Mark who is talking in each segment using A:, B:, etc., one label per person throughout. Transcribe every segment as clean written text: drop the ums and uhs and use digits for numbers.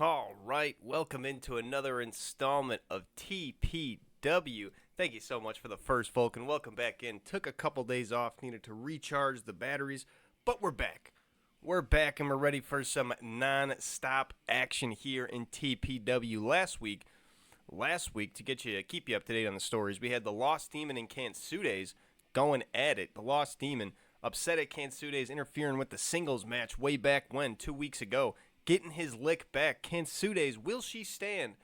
A: All right, welcome into another installment of TPW. Thank you so much for the first Vulcan. Welcome back in. Took a couple days off, needed to recharge the batteries, but we're back. We're back and we're ready for some non-stop action here in TPW. Last week to keep you up to date on the stories, we had the Lost Demon and Cansudes going at it. The Lost Demon upset at Cansudes, interfering with the singles match way back when, 2 weeks ago. Getting his lick back. Cansudes, will she stand?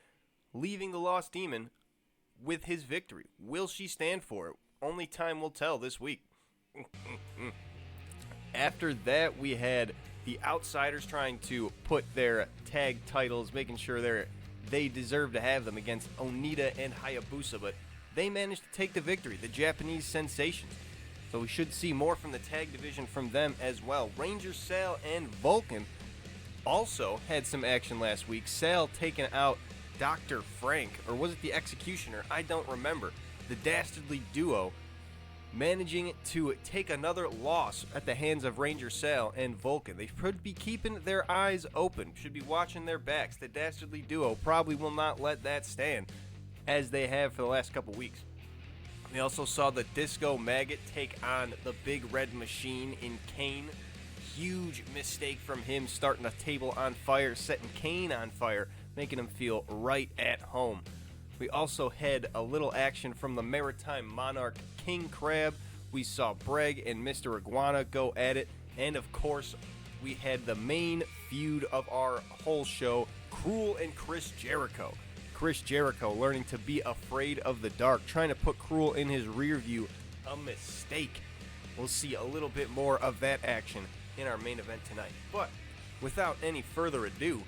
A: Leaving the Lost Demon with his victory. Will she stand for it? Only time will tell this week. After that, we had the Outsiders trying to put their tag titles, making sure they deserve to have them against Onita and Hayabusa, but they managed to take the victory. The Japanese Sensations. So we should see more from the tag division from them as well. Ranger Sal and Vulcan also had some action last week. Sal taking out Dr. Frank, or was it the Executioner? I don't remember. The Dastardly Duo managing to take another loss at the hands of Ranger Sal and Vulcan. They should be keeping their eyes open, should be watching their backs. The Dastardly Duo probably will not let that stand, as they have for the last couple weeks. We also saw the Disco Maggot take on the Big Red Machine in Kane. Huge mistake from him, starting a table on fire, setting Kane on fire, making him feel right at home. We also had a little action from the Maritime Monarch King Crab. We saw Breg and Mr. Iguana go at it. And of course, we had the main feud of our whole show, Cruel and Chris Jericho. Chris Jericho learning to be afraid of the dark, trying to put Cruel in his rear view. A mistake. We'll see a little bit more of that action in our main event tonight. But without any further ado,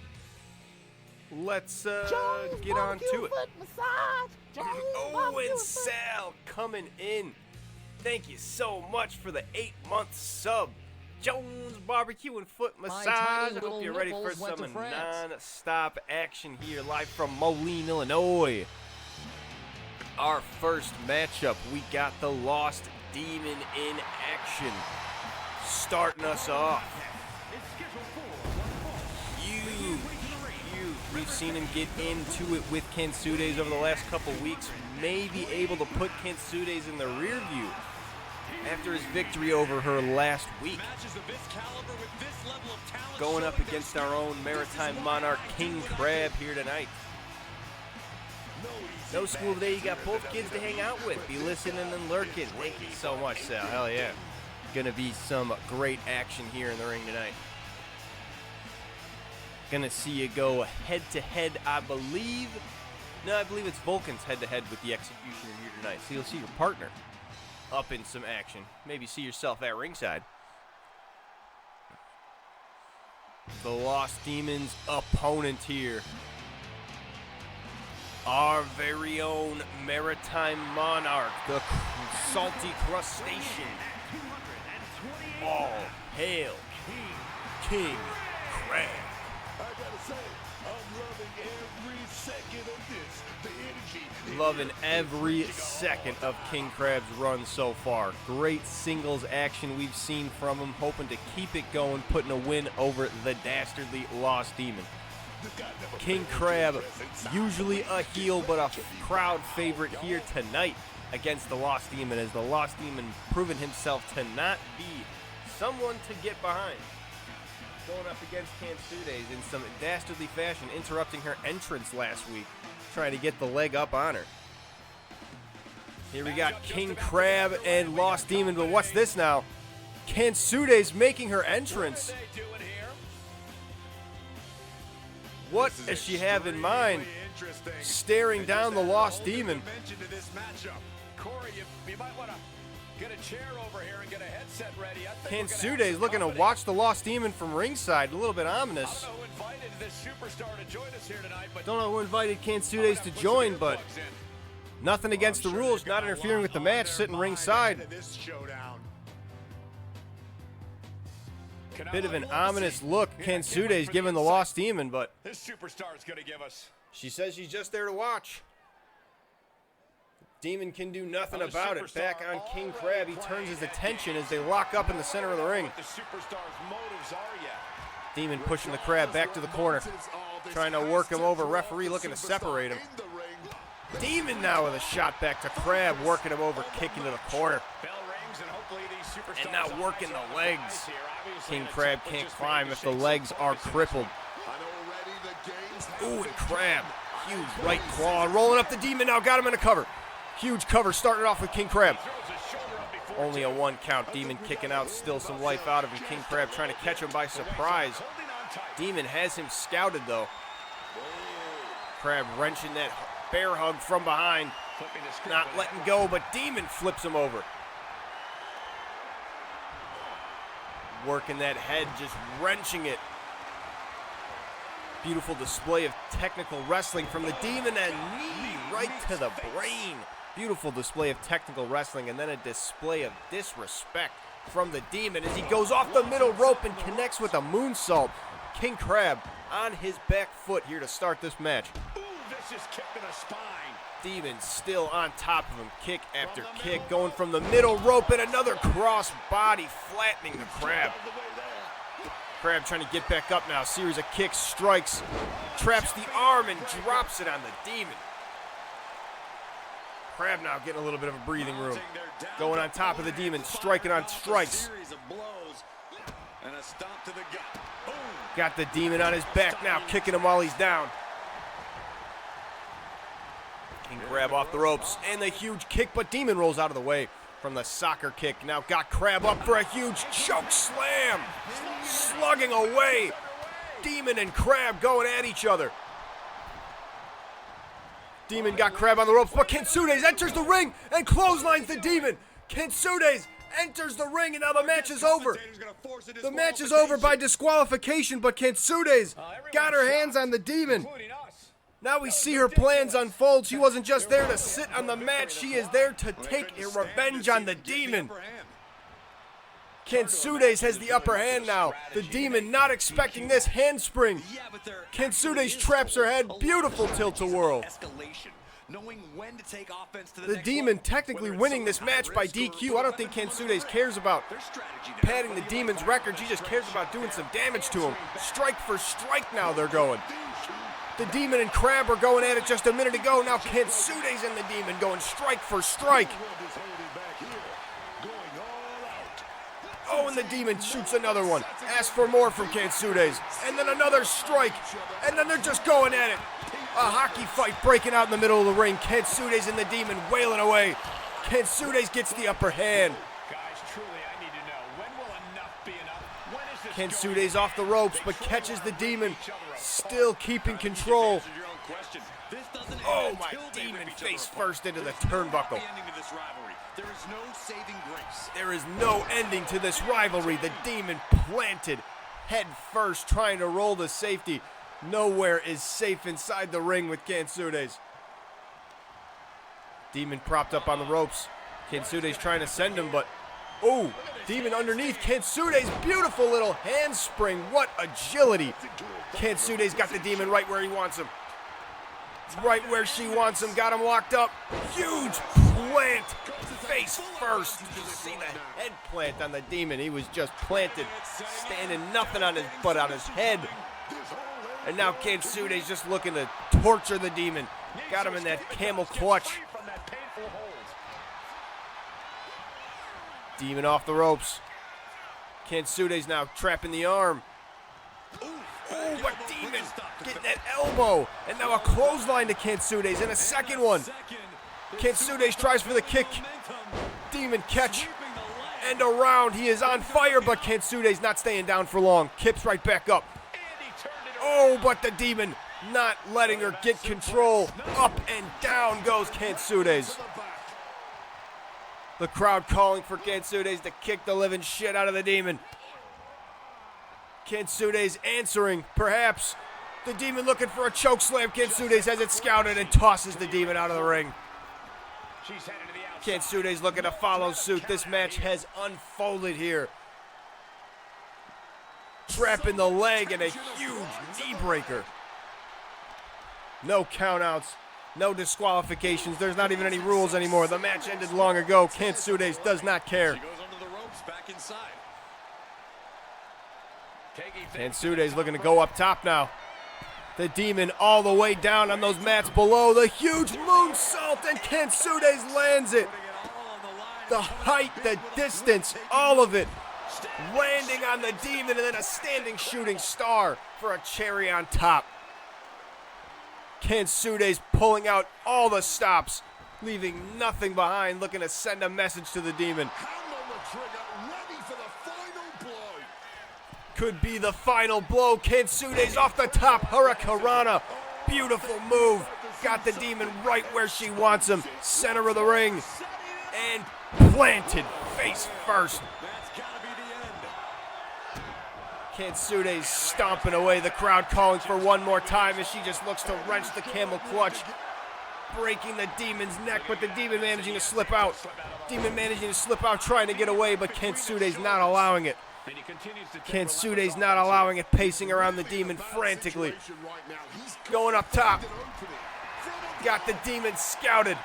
A: let's get on to it. And Sal coming in. Thank you so much for the 8-month sub. Jones Barbecue and Foot Massage. I hope you're ready for some non-stop action here live from Moline, Illinois. Our first matchup, we got the Lost Demon in action. Starting us off. Huge. We've seen him get into it with Cansudes over the last couple weeks. May be able to put Cansudes in the rear view after his victory over her last week. Going up against our own Maritime Monarch King Crab here tonight. No school today, you got both kids to hang out with. Be listening and lurking. Thank you so much, Sal. Hell yeah. Gonna be some great action here in the ring tonight. Gonna see you go head-to-head, I believe. No, I believe it's Vulcan's head-to-head with the Executioner here tonight. So you'll see your partner up in some action. Maybe see yourself at ringside. The Lost Demon's opponent here, our very own Maritime Monarch, the Salty Crustacean. All hail King Crab.
B: I gotta say, I'm loving every second of this. The energy.
A: Loving every second of King Crab's run so far. Great singles action we've seen from him, hoping to keep it going, putting a win over the Dastardly Lost Demon. King Crab, usually a heel, but a crowd favorite here tonight against the Lost Demon, as the Lost Demon proven himself to not be someone to get behind. Going up against Cansudes in some dastardly fashion, interrupting her entrance last week, trying to get the leg up on her. Here we got King Crab and Lost Demon, but what's this now? Cansudes making her entrance. What does she have in mind? Staring down the Lost Demon.
C: Corey, you might want to get a chair over here and get a headset ready.
A: Cansudes looking to watch the Lost Demon from ringside. A little bit ominous.
C: I don't know who invited this superstar to join us here tonight, but
A: don't know who invited Cansudes to join, but nothing against the rules, not interfering with the match, sitting ringside. Bit of an ominous look, Cansudes giving the Lost Demon, but
C: this superstar is going to give us.
A: She says she's just there to watch. Demon can do nothing about it. Back on King Crab, he turns his attention as they lock up in the center of the ring.
C: The superstar's motives are yet.
A: Demon pushing the Crab back to the corner. trying to work him over. Referee looking to separate him. Demon now with a shot back to Crab, working him over, kicking to the corner. And now working the legs. King Crab can't climb if the legs are crippled. Ooh, and Crab, huge right claw, rolling up the Demon now, got him in a cover. Huge cover, starting off with King Crab. Only a 1 count. Demon kicking out, still some life out of him. King Crab trying to catch him by surprise. Demon has him scouted though. Crab wrenching that bear hug from behind. Not letting go, but Demon flips him over. Working that head, just wrenching it. Beautiful display of technical wrestling from the Demon, and knee right to the brain. Beautiful display of technical wrestling, and then a display of disrespect from the Demon as he goes off the middle rope and connects with a moonsault. King Crab on his back foot here to start this match.
C: Ooh, vicious kick to the spine.
A: Demon still on top of him, kick after kick, going from the middle rope, and another cross body flattening the Crab. Crab trying to get back up now, series of kicks, strikes, traps the arm and drops it on the Demon. Crab now getting a little bit of a breathing room. Going on top of the Demon, striking on strikes. Got the Demon on his back now, kicking him while he's down. King Crab off the ropes, and the huge kick, but Demon rolls out of the way from the soccer kick. Now got Crab up for a huge choke slam. Slugging away. Demon and Crab going at each other. Demon got Crab on the ropes, but cansudes enters the ring and clotheslines the Demon. Cansudes enters the ring, and now the match is over. The match is over by disqualification, but cansudes got her hands on the Demon. Now we see her plans unfold. She wasn't just there to sit on the mat. She is there to take a revenge on the Demon. Cansudes has the upper hand now. The Demon not expecting this handspring. Cansudes traps her head. Beautiful tilt-a-whirl. The Demon technically winning this match by DQ. I don't think Cansudes cares about padding the Demon's record. She just cares about doing some damage to him. Strike for strike now they're going. The Demon and Crab are going at it just a minute ago. Now Cansudes and the Demon going strike for strike. Oh, and the Demon shoots another one. Asks for more from Cansudes. And then another strike. And then they're just going at it. A hockey fight breaking out in the middle of the ring. Cansudes and the Demon wailing away. Cansudes gets the upper hand.
C: Guys, truly, I need to know, when will enough be enough? When is this
A: Cansudes off the ropes, but catches the Demon. Still keeping control. Oh, my Demon face first into the turnbuckle. There is no ending to this rivalry. The Demon planted head first, trying to roll to safety. Nowhere is safe inside the ring with Cansudes. Demon propped up on the ropes. Cansudes trying to send him, but oh, Demon underneath. Cansudes, beautiful little handspring. What agility. Cansudes got the Demon right where he wants him. Right where she wants him. Got him locked up. Huge plant. Face first. You see the head plant on the Demon. He was just planted. Standing nothing on his butt, on his head. And now Cansudes just looking to torture the Demon. Got him in that camel clutch. Demon off the ropes. Cansudes now trapping the arm. Oh, but Demon getting that elbow. And now a clothesline to Cansudes and a second one. Cansudes tries for the kick. Demon catch. And around. He is on fire, but Cansudes not staying down for long. Kips right back up. Oh, but the Demon not letting her get control. Up and down goes Cansudes. The crowd calling for Cansudes to kick the living shit out of the Demon. Cansudes answering, perhaps. The Demon looking for a choke slam. Cansudes has it scouted and tosses the Demon out of the ring. Cansudes looking to follow suit. This match has unfolded here. Trapping the leg and a huge knee breaker. No countouts, no disqualifications. There's not even any rules anymore. The match ended long ago. Cansudes does not care. Cansudes looking to go up top now. The Demon all the way down on those mats below. The huge moonsault, and Cansudes lands it. The height, the distance, all of it. Landing on the Demon, and then a standing shooting star for a cherry on top. Cansudes pulling out all the stops, leaving nothing behind, looking to send a message to the Demon.
B: Hand on the trigger, ready for the final blow.
A: Could be the final blow. Cansudes off the top, Hurricanrana. Beautiful move. Got the Demon right where she wants him. Center of the ring. And planted face first. Cansudes stomping away, the crowd calling for one more time as she just looks to wrench the camel clutch, breaking the Demon's neck, but the Demon managing to slip out. Demon managing to slip out, trying to get away, but Cansudes not allowing it. Cansudes not allowing it, pacing around the Demon frantically. Going up top. Got the Demon scouted.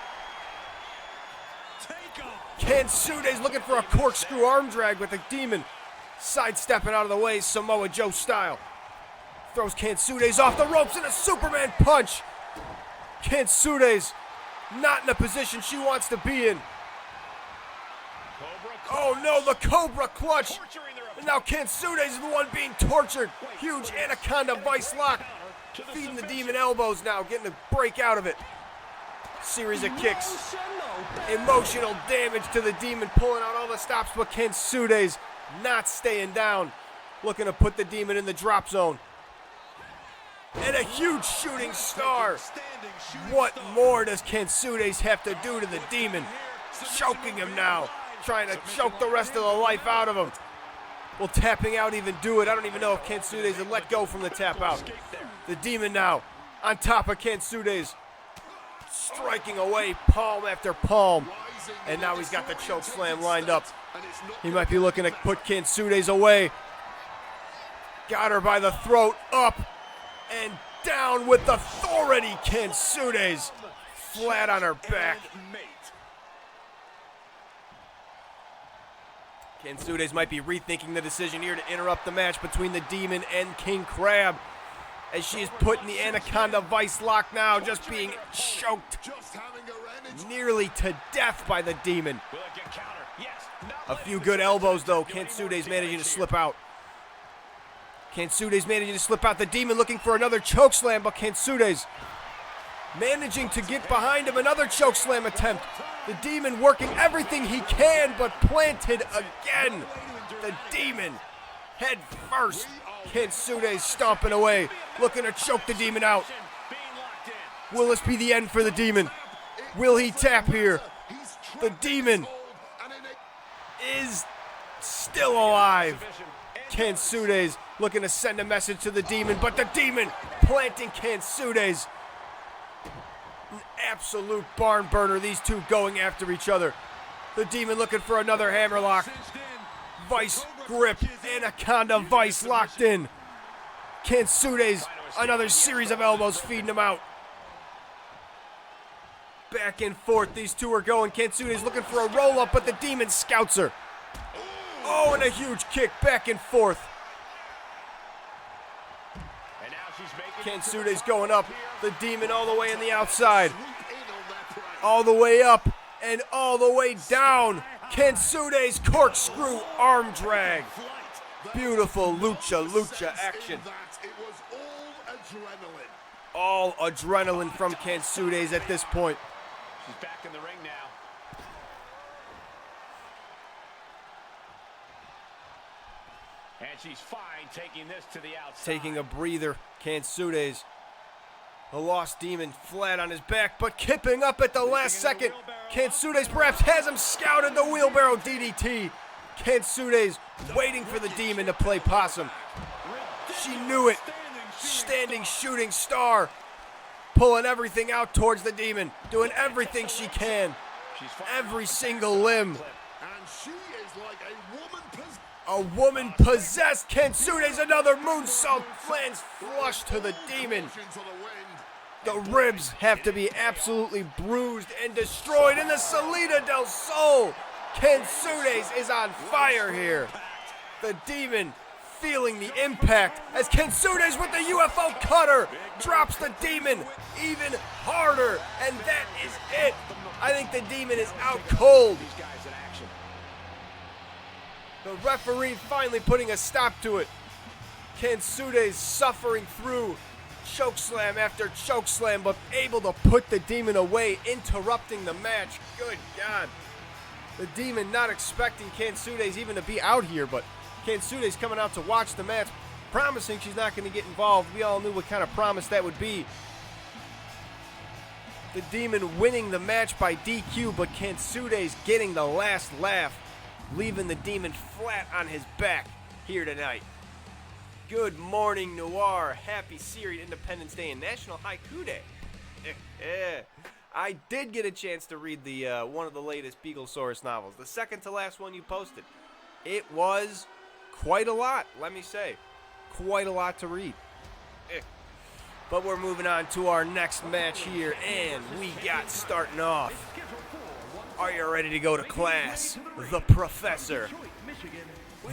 A: Cansudes looking for a corkscrew arm drag with the Demon sidestepping out of the way, Samoa Joe style. Throws Cansudes off the ropes in a Superman punch. Cansudes not in a position she wants to be in. Oh no, the Cobra clutch. And now Cansudes is the one being tortured. Huge Anaconda Vice lock. Feeding the Demon elbows now, getting a break out of it. Series of kicks. Emotional damage to the Demon, pulling out all the stops, but Cansudes not staying down. Looking to put the Demon in the drop zone. And a huge shooting star. What more does Cansudes have to do to the Demon? Choking him now. Trying to choke the rest of the life out of him. Will tapping out even do it? I don't even know if Cansudes will let go from the tap out. The Demon now on top of Cansudes. Striking away palm after palm. And now he's got the choke slam lined up. He might be looking to put Cansudes away. Got her by the throat, up and down with authority. Cansudes flat on her back. Cansudes might be rethinking the decision here to interrupt the match between the Demon and King Crab, as she is put in the Anaconda Vice lock now, just being choked nearly to death by the Demon. A few good elbows though. Cansudes managing to slip out. Cansudes managing to slip out. The Demon looking for another choke slam, but Cansudes managing to get behind him. Another choke slam attempt. The Demon working everything he can, but planted again. The Demon head first. Cansudes stomping away, looking to choke the Demon out. Will this be the end for the Demon? Will he tap here? The Demon is still alive. Cansudes looking to send a message to the Demon, but the Demon planting Cansudes. An absolute barn burner, these two going after each other. The Demon looking for another hammerlock. Vice grip, Anaconda Vice locked in. Cansudes, another series of elbows feeding him out. Back and forth, these two are going. Cansudes looking for a roll-up, but the Demon scouts her. Oh, and a huge kick back and forth. Cansudes going up. The Demon all the way on the outside. All the way up and all the way down. Cansudes corkscrew arm drag. Beautiful lucha action. All adrenaline from Cansudes at this point.
C: She's back in the ring now. And she's fine taking this to the outside.
A: Taking a breather, Cansudes. The lost Demon flat on his back, but kipping up at the last second. Cansudes perhaps has him scouted, the wheelbarrow DDT. Cansudes waiting for the Demon to play possum. She knew it. Standing shooting star. Pulling everything out towards the Demon. Doing everything she can. Every single limb. A woman possessed. Cansudes another moonsault lands flush to the Demon. The ribs have to be absolutely bruised and destroyed in the Salida del Sol. Cansudes is on fire here. The Demon feeling the impact as cansudes with the UFO cutter drops the Demon even harder, and that is it. I think the Demon is out cold. The referee finally putting a stop to it. Cansudes suffering through chokeslam after chokeslam, but able to put the Demon away, interrupting the match. Good God. The Demon not expecting cansudes even to be out here, but cansudes coming out to watch the match, promising she's not going to get involved. We all knew what kind of promise that would be. The Demon winning the match by DQ, but cansudes getting the last laugh, leaving the Demon flat on his back here tonight. Good morning, Noir. Happy Syrian Independence Day and National Haiku Day. I did get a chance to read the one of the latest Beaglesaurus novels, the second to last one you posted. It was quite a lot, let me say. Quite a lot to read. But we're moving on to our next match here, and we got starting off. Are you ready to go to class? The Professor,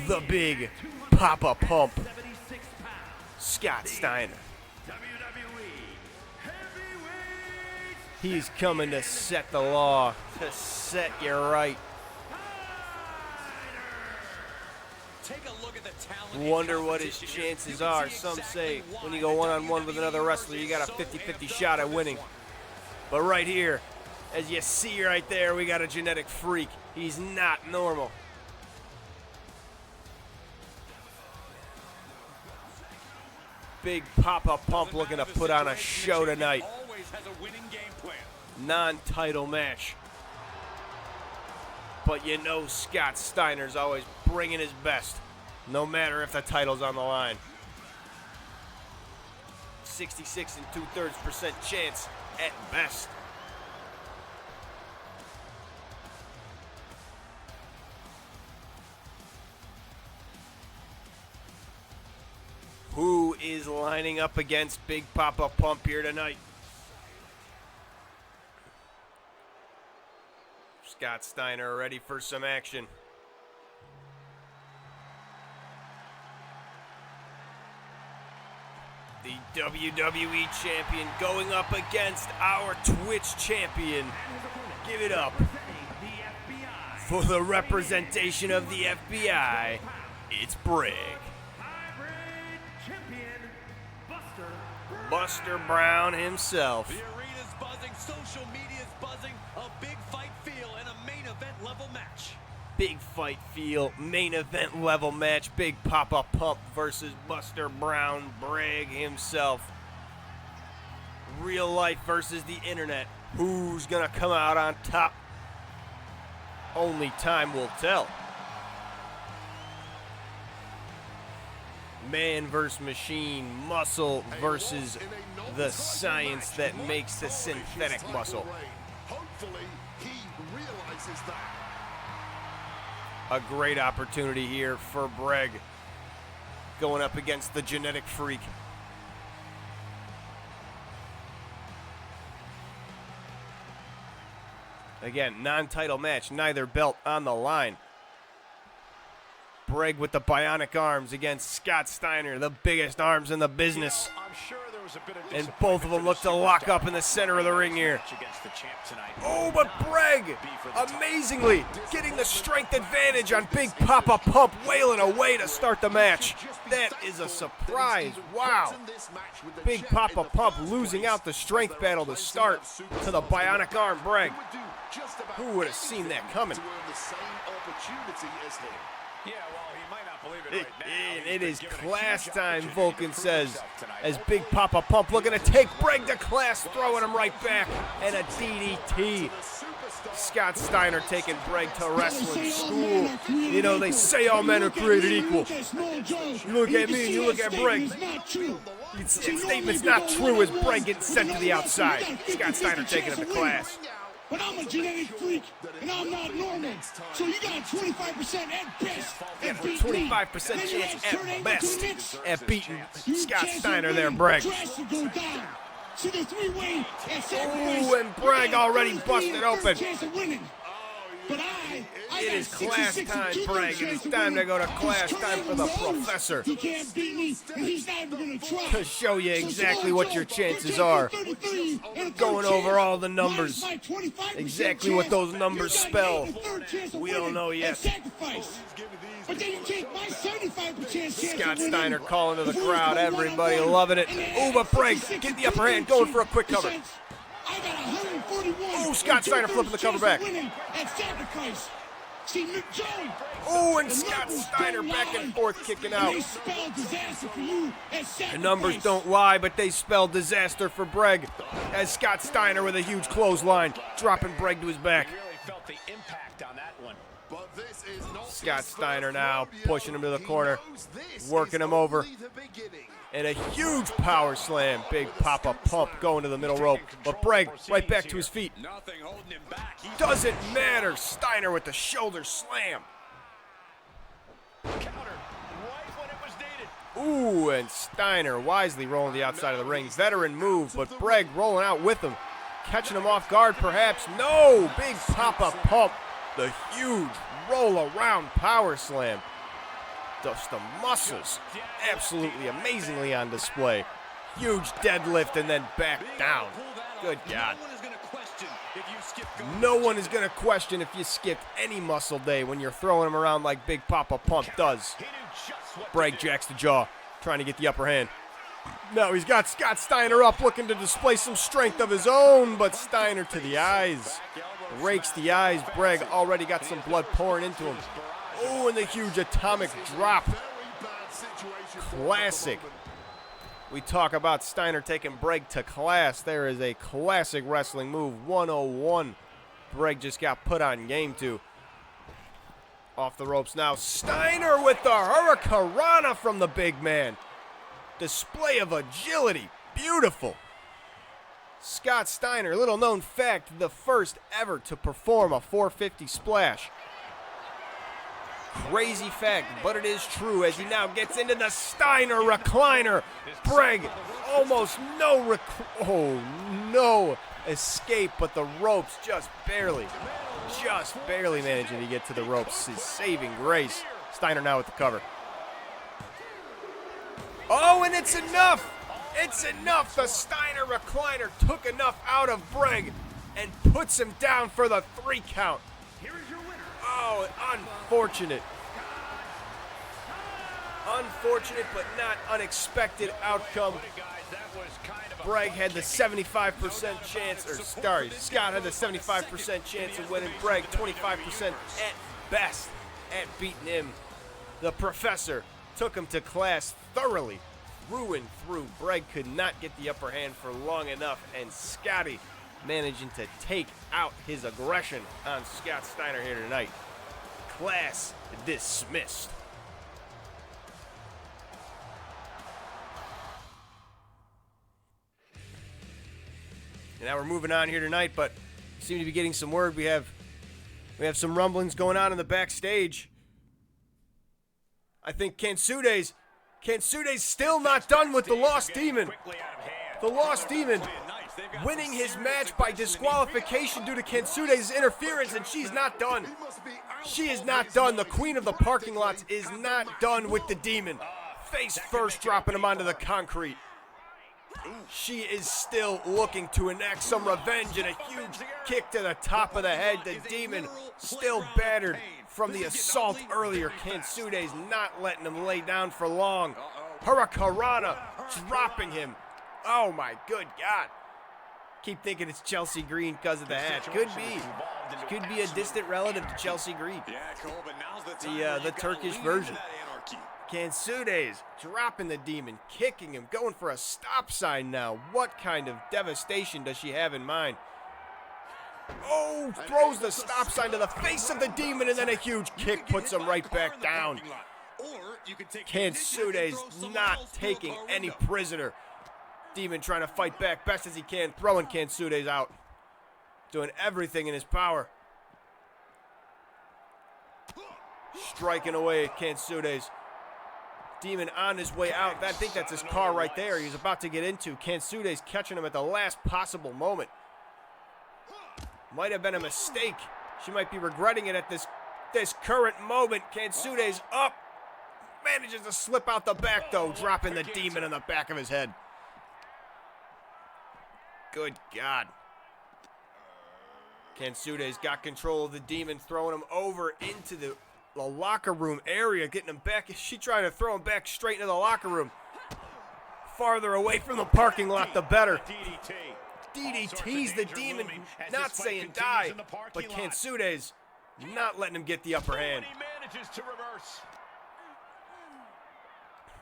A: the Big Papa Pump, Scott Steiner. He's coming to set the law, to set you right.
C: Take a look at the talent.
A: Wonder what his chances are. Some say when you go one-on-one with another wrestler, you got a 50-50 shot at winning. But right here, as you see right there, we got a genetic freak. He's not normal. Big Papa Pump looking to put on a show tonight. Non-title match. But you know Scott Steiner's always bringing his best, no matter if the title's on the line. 66 2/3% chance at best. Who is lining up against Big Papa Pump here tonight? Scott Steiner ready for some action. The WWE champion going up against our Twitch champion. Give it up for the representation of the FBI. It's Brig. Buster Brown himself.
C: The arena's buzzing, social media's buzzing, a big fight feel and a main event level match.
A: Big fight feel, main event level match. Big Papa Pump versus Buster Brown, Brig himself. Real life versus the internet. Who's gonna come out on top? Only time will tell. Man versus machine, muscle versus the science that makes the synthetic muscle.
B: Hopefully he realizes that.
A: A great opportunity here for Brig going up against the genetic freak. Again, non-title match, neither belt on the line. Brig with the bionic arms against Scott Steiner, the biggest arms in the business.
C: I'm sure there was a bit of
A: And both of them look to lock up in the center of the ring here. Oh, but Brig, amazingly, getting the strength advantage on Big Papa Pump, wailing away to start the match. That is a surprise. Wow. Big Papa Pump losing out the strength battle to start to the bionic arm Brig. Who would have seen that coming?
C: Yeah, well, he might not believe it right now.
A: It is class time, Vulcan says, as Big Papa Pump looking to take Brig to class, throwing him right back, and a DDT. Scott Steiner taking Brig to wrestling school. You know, they say all men are created equal. You look at me and you look at Brig. It's statement's not true as Brig getting sent to the outside. Scott Steiner taking him to class.
D: But I'm a genetic freak, and I'm not normal. So you got a 25% at best.
A: Yeah, 25% chance at best at beating Scott Steiner there, Brig.
D: See the three-way
A: Ooh, and Brig already busted open.
D: But I
A: It is class time, Breg. It is time to go to class time for the professor.
D: He can't beat me, and he's not even going to try.
A: To show you exactly what your chances are. Going over all the numbers. Exactly what those numbers spell. We don't know yet.
D: But then you take my 75% chance.
A: Scott Steiner calling to the crowd. Everybody loving it. Ooh, but Breg get the upper hand, going for a quick cover.
D: I got 141.
A: Ooh, Scott Steiner flipping the cover back. Ooh, and Scott Steiner back and forth kicking out. The numbers don't lie, but they spell disaster for Breg. As Scott Steiner with a huge clothesline, dropping Breg to his back. Scott Steiner now pushing him to the corner, working him over. And a huge power slam. Big pop-up pump going to the middle rope. But Breg right back to his feet. Doesn't matter. Steiner with the shoulder slam. Ooh, and Steiner wisely rolling the outside of the ring. Veteran move, but Breg rolling out with him. Catching him off guard, perhaps. No! Big pop-up pump. The huge roll-around power slam. Just the muscles absolutely amazingly on display. Huge deadlift and then back down. Good God. No one is going to question if you skipped any muscle day when you're throwing them around like Big Papa Pump does. Breg jacks the jaw, trying to get the upper hand. Now he's got Scott Steiner up, looking to display some strength of his own, but Steiner to the eyes. Rakes the eyes. Breg already got some blood pouring into him. Oh, and the huge atomic drop. Classic. We talk about Steiner taking Breg to class. There is a classic wrestling move, 101. Breg just got put on game 2. Off the ropes now. Steiner with the Hurricanrana from the big man. Display of agility. Beautiful. Scott Steiner, little known fact, the first ever to perform a 450 splash. Crazy fact, but it is true as he now gets into the Steiner recliner. Breg, almost no escape, but the ropes just barely managing to get to the ropes. His saving grace. Steiner now with the cover. Oh, and it's enough. It's enough. The Steiner recliner took enough out of Breg and puts him down for the 3 count. Oh, unfortunate. Unfortunate, but not unexpected outcome. Breg had the 75% chance, or sorry, Scott had the 75% chance of winning. Breg 25% at best at beating him. The professor took him to class thoroughly, through and through. Breg could not get the upper hand for long enough, and Scotty managing to take out his aggression on Scott Steiner here tonight. Class dismissed. And now we're moving on here tonight, but we seem to be getting some word. We have some rumblings going on in the backstage. I think Cansudes still not done with the Lost Demon. The Lost Demon winning his match by disqualification due to Cansudes' interference, and she's not done. She is not done. The queen of the parking lots is not done with the Demon. Face first, dropping him onto the concrete. She is still looking to enact some revenge, and a huge kick to the top of the head. The Demon still battered from the assault earlier. Cansudes not letting him lay down for long. Hurricanrana dropping him. Oh my good God. Keep thinking it's Chelsea Green because of the hat. Could be. Could be a distant relative to Chelsea Green. The Turkish version. Cansudes dropping the Demon, kicking him, going for a stop sign now. What kind of devastation does she have in mind? Oh, throws the stop sign to the face of the Demon, and then a huge kick puts him right back down. Cansudes not taking any prisoner. Demon trying to fight back best as he can, throwing Cansudes out. Doing everything in his power. Striking away at Cansudes. Demon on his way out. I think that's his car right there he's about to get into. Cansudes catching him at the last possible moment. Might have been a mistake. She might be regretting it at this this current moment. Cansudes up. Manages to slip out the back, though, dropping the Demon in the back of his head. Good God. Cansudes got control of the Demon, throwing him over into the locker room area, getting him back. She trying to throw him back straight into the locker room. Farther away from the parking lot, the better. DDT's the Demon, not saying die, but Cansudes not letting him get the upper hand.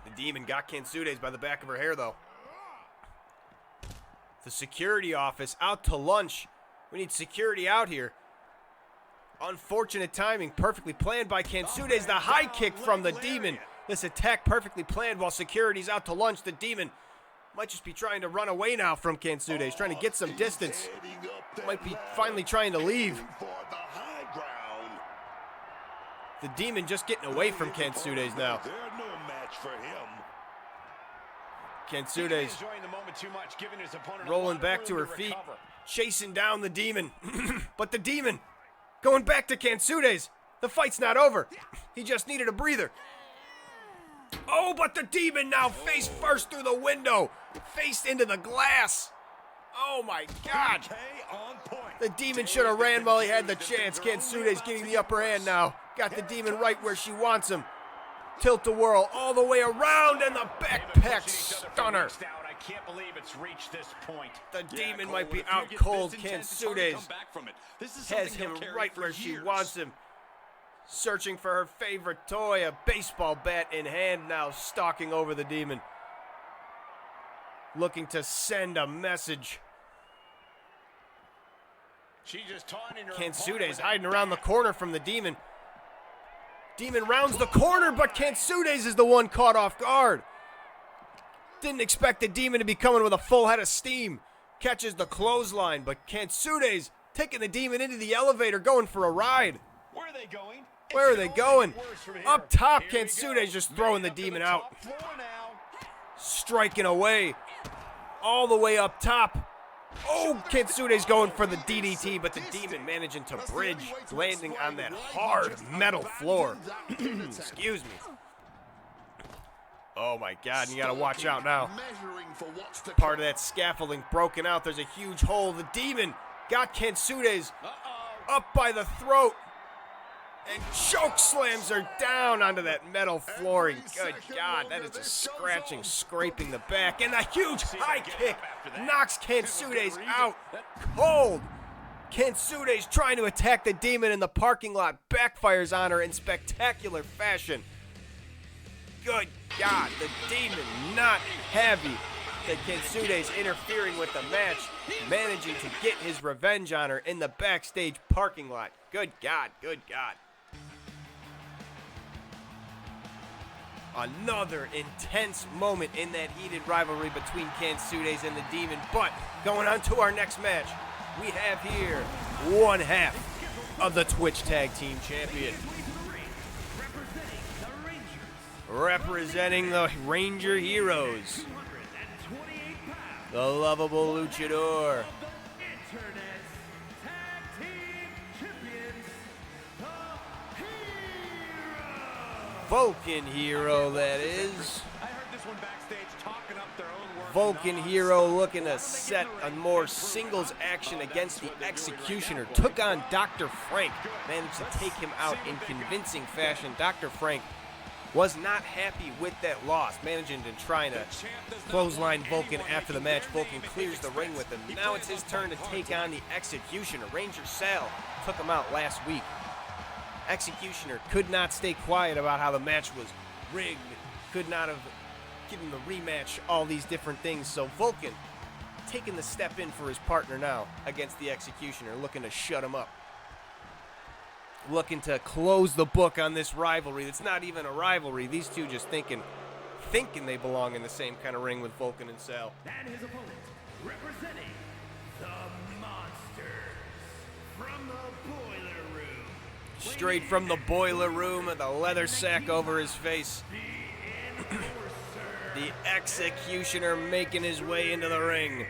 A: The Demon got Cansudes by the back of her hair, though. The security office out to lunch. We need security out here. Unfortunate timing, perfectly planned by Cansudes. The high kick from the Demon. This attack perfectly planned while security's out to lunch. The Demon might just be trying to run away now from Cansudes, trying to get some distance. Might be finally trying to leave. The Demon just getting away from Cansudes now. Cansudes rolling back to her feet, chasing down the Demon. But the Demon going back to Cansudes. The fight's not over. He just needed a breather. Oh, but the Demon now face first through the window, faced into the glass. Oh my God. The Demon should have ran while he had the chance. Cansudes getting the upper hand now. Got the Demon right where she wants him. Tilt-a-whirl all the way around, and the backpack stunner.
C: I can't believe it's reached this point.
A: The Demon might be out cold. Cansudes has him right where she wants him. Searching for her favorite toy, a baseball bat in hand now, stalking over the Demon. Looking to send a message. Cansudes hiding around the corner from the Demon. Demon rounds the corner, but Cansudes is the one caught off guard. Didn't expect the Demon to be coming with a full head of steam. Catches the clothesline, but Cansudes taking the Demon into the elevator, going for a ride.
C: Where are they going?
A: Where are they going? Up top, Cansudes just throwing the Demon out. Striking away. All the way up top. Oh, Cansudes going for the DDT, but the Demon managing to bridge, landing on that hard metal floor. Excuse me. Oh my God, you gotta watch out now. Part of that scaffolding broken out. There's a huge hole. The Demon got Cansudes up by the throat and choke slams her down onto that metal flooring. Good God, that is just scratching, scraping the back. And a huge high kick knocks Cansudes out cold. Cansudes trying to attack the Demon in the parking lot, backfires on her in spectacular fashion. Good God, the Demon not happy that Cansudes interfering with the match, managing to get his revenge on her in the backstage parking lot. Good God, good God. Another intense moment in that heated rivalry between Cansudes and the Demon. But going on to our next match, we have here one half of the Twitch Tag Team Champion. Representing the Ranger Heroes, the lovable luchador, Vulcan Hero, that is. Vulcan Hero looking to set a more singles action against the Executioner. Took on Dr. Frank. Managed to take him out in convincing fashion. Dr. Frank was not happy with that loss. Managing to try to clothesline Vulcan after the match. Vulcan clears the ring with him. Now it's his turn to take on the Executioner. Ranger Sal took him out last week. Executioner could not stay quiet about how the match was rigged, could not have given the rematch, all these different things. So Vulcan taking the step in for his partner now against the Executioner, looking to shut him up. Looking to close the book on this rivalry. It's not even a rivalry. These two just thinking they belong in the same kind of ring with Vulcan and Sal.
E: And his opponent, representing the Monsters from the Boiler Room.
A: Straight from the boiler room, the leather sack over his face. The Executioner making his way into the ring.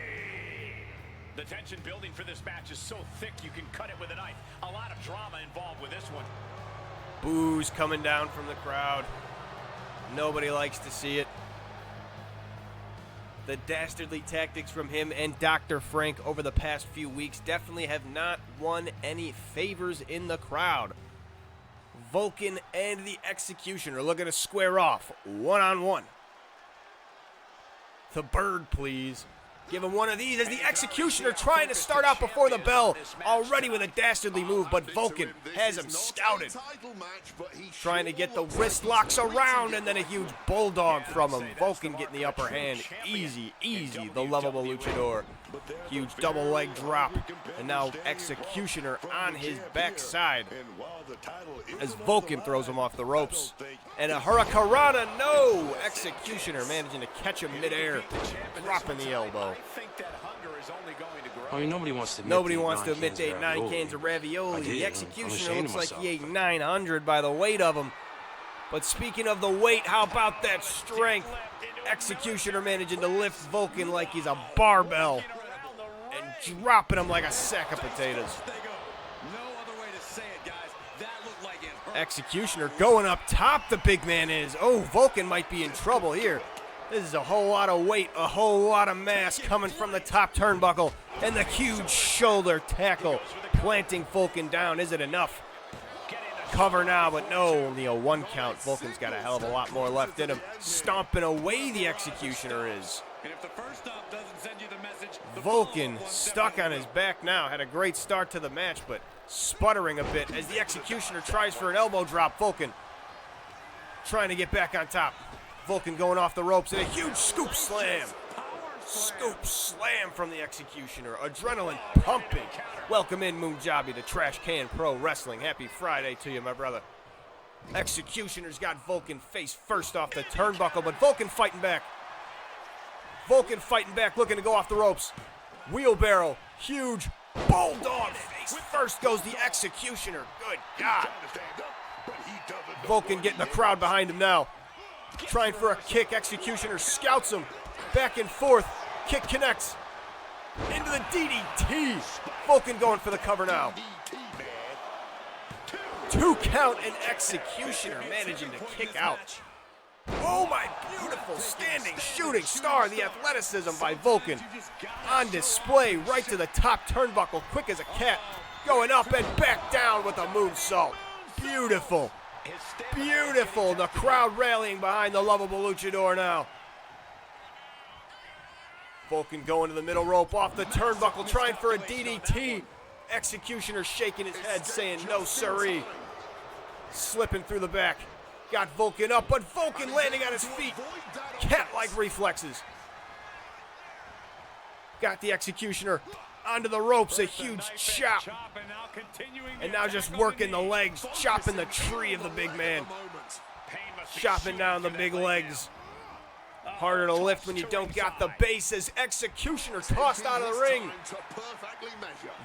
C: The tension building for this match is so thick you can cut it with a knife. A lot of drama involved with this one.
A: Boos coming down from the crowd. Nobody likes to see it. The dastardly tactics from him and Dr. Frank over the past few weeks definitely have not won any favors in the crowd. Vulcan and the Executioner looking to square off one-on-one. The Bird, please. Give him one of these as the Executioner trying to start out before the bell. Already with a dastardly move, but Vulcan has him scouted. Trying to get the wrist locks around and then a huge bulldog from him. Vulcan getting the upper hand. Easy, easy, the lovable luchador. Huge double leg drop. And now Executioner on his backside as Vulcan throws him off the ropes. And a Hurricanrana, no! Executioner managing to catch him midair, dropping the elbow.
F: I mean, nobody wants to admit
A: they ate 9 cans of ravioli. The
F: I'm
A: Executioner
F: ashamed
A: looks
F: of
A: like
F: myself.
A: he ate 900 by the weight of him. But speaking of the weight, how about that strength? Executioner managing to lift Vulcan like he's a barbell and dropping him like a sack of potatoes. Executioner going up top, the big man is. Oh, Vulcan might be in trouble here. This is a whole lot of weight, a whole lot of mass coming from the top turnbuckle. And the huge shoulder tackle planting Vulcan down. Is it enough? Cover now, but no, only a 1 count. Vulcan's got a hell of a lot more left in him. Stomping away the Executioner is. Vulcan stuck on his back now. Had a great start to the match, but sputtering a bit as the Executioner tries for an elbow drop. Vulcan trying to get back on top. Vulcan going off the ropes and a huge scoop slam. Scoop slam from the Executioner. Adrenaline pumping. Welcome in, Moonjabi, to Trashcan Pro Wrestling. Happy Friday to you, my brother. Executioner's got Vulcan face first off the turnbuckle, but Vulcan fighting back. Vulcan fighting back, looking to go off the ropes. Wheelbarrow, huge bulldog face first goes the Executioner. Good God. Vulcan getting the crowd behind him now. Trying for a kick. Executioner scouts him. Back and forth. Kick connects. Into the DDT. Vulcan going for the cover now. 2 count and Executioner managing to kick out. Oh my beautiful standing shooting star. The athleticism by Vulcan on display right to the top turnbuckle. Quick as a cat. Going up and back down with a moonsault. Beautiful. Beautiful. The crowd rallying behind the lovable luchador now. Vulcan going to the middle rope off the turnbuckle, trying for a DDT. Executioner shaking his head, saying no siree. Slipping through the back. Got Vulcan up, but Vulcan landing on his feet. Cat-like reflexes. Got the Executioner onto the ropes, a huge chop. And now just working the legs, chopping the tree of the big man. Chopping down the big legs. Harder to lift when you don't got the base as Executioner tossed out of the ring.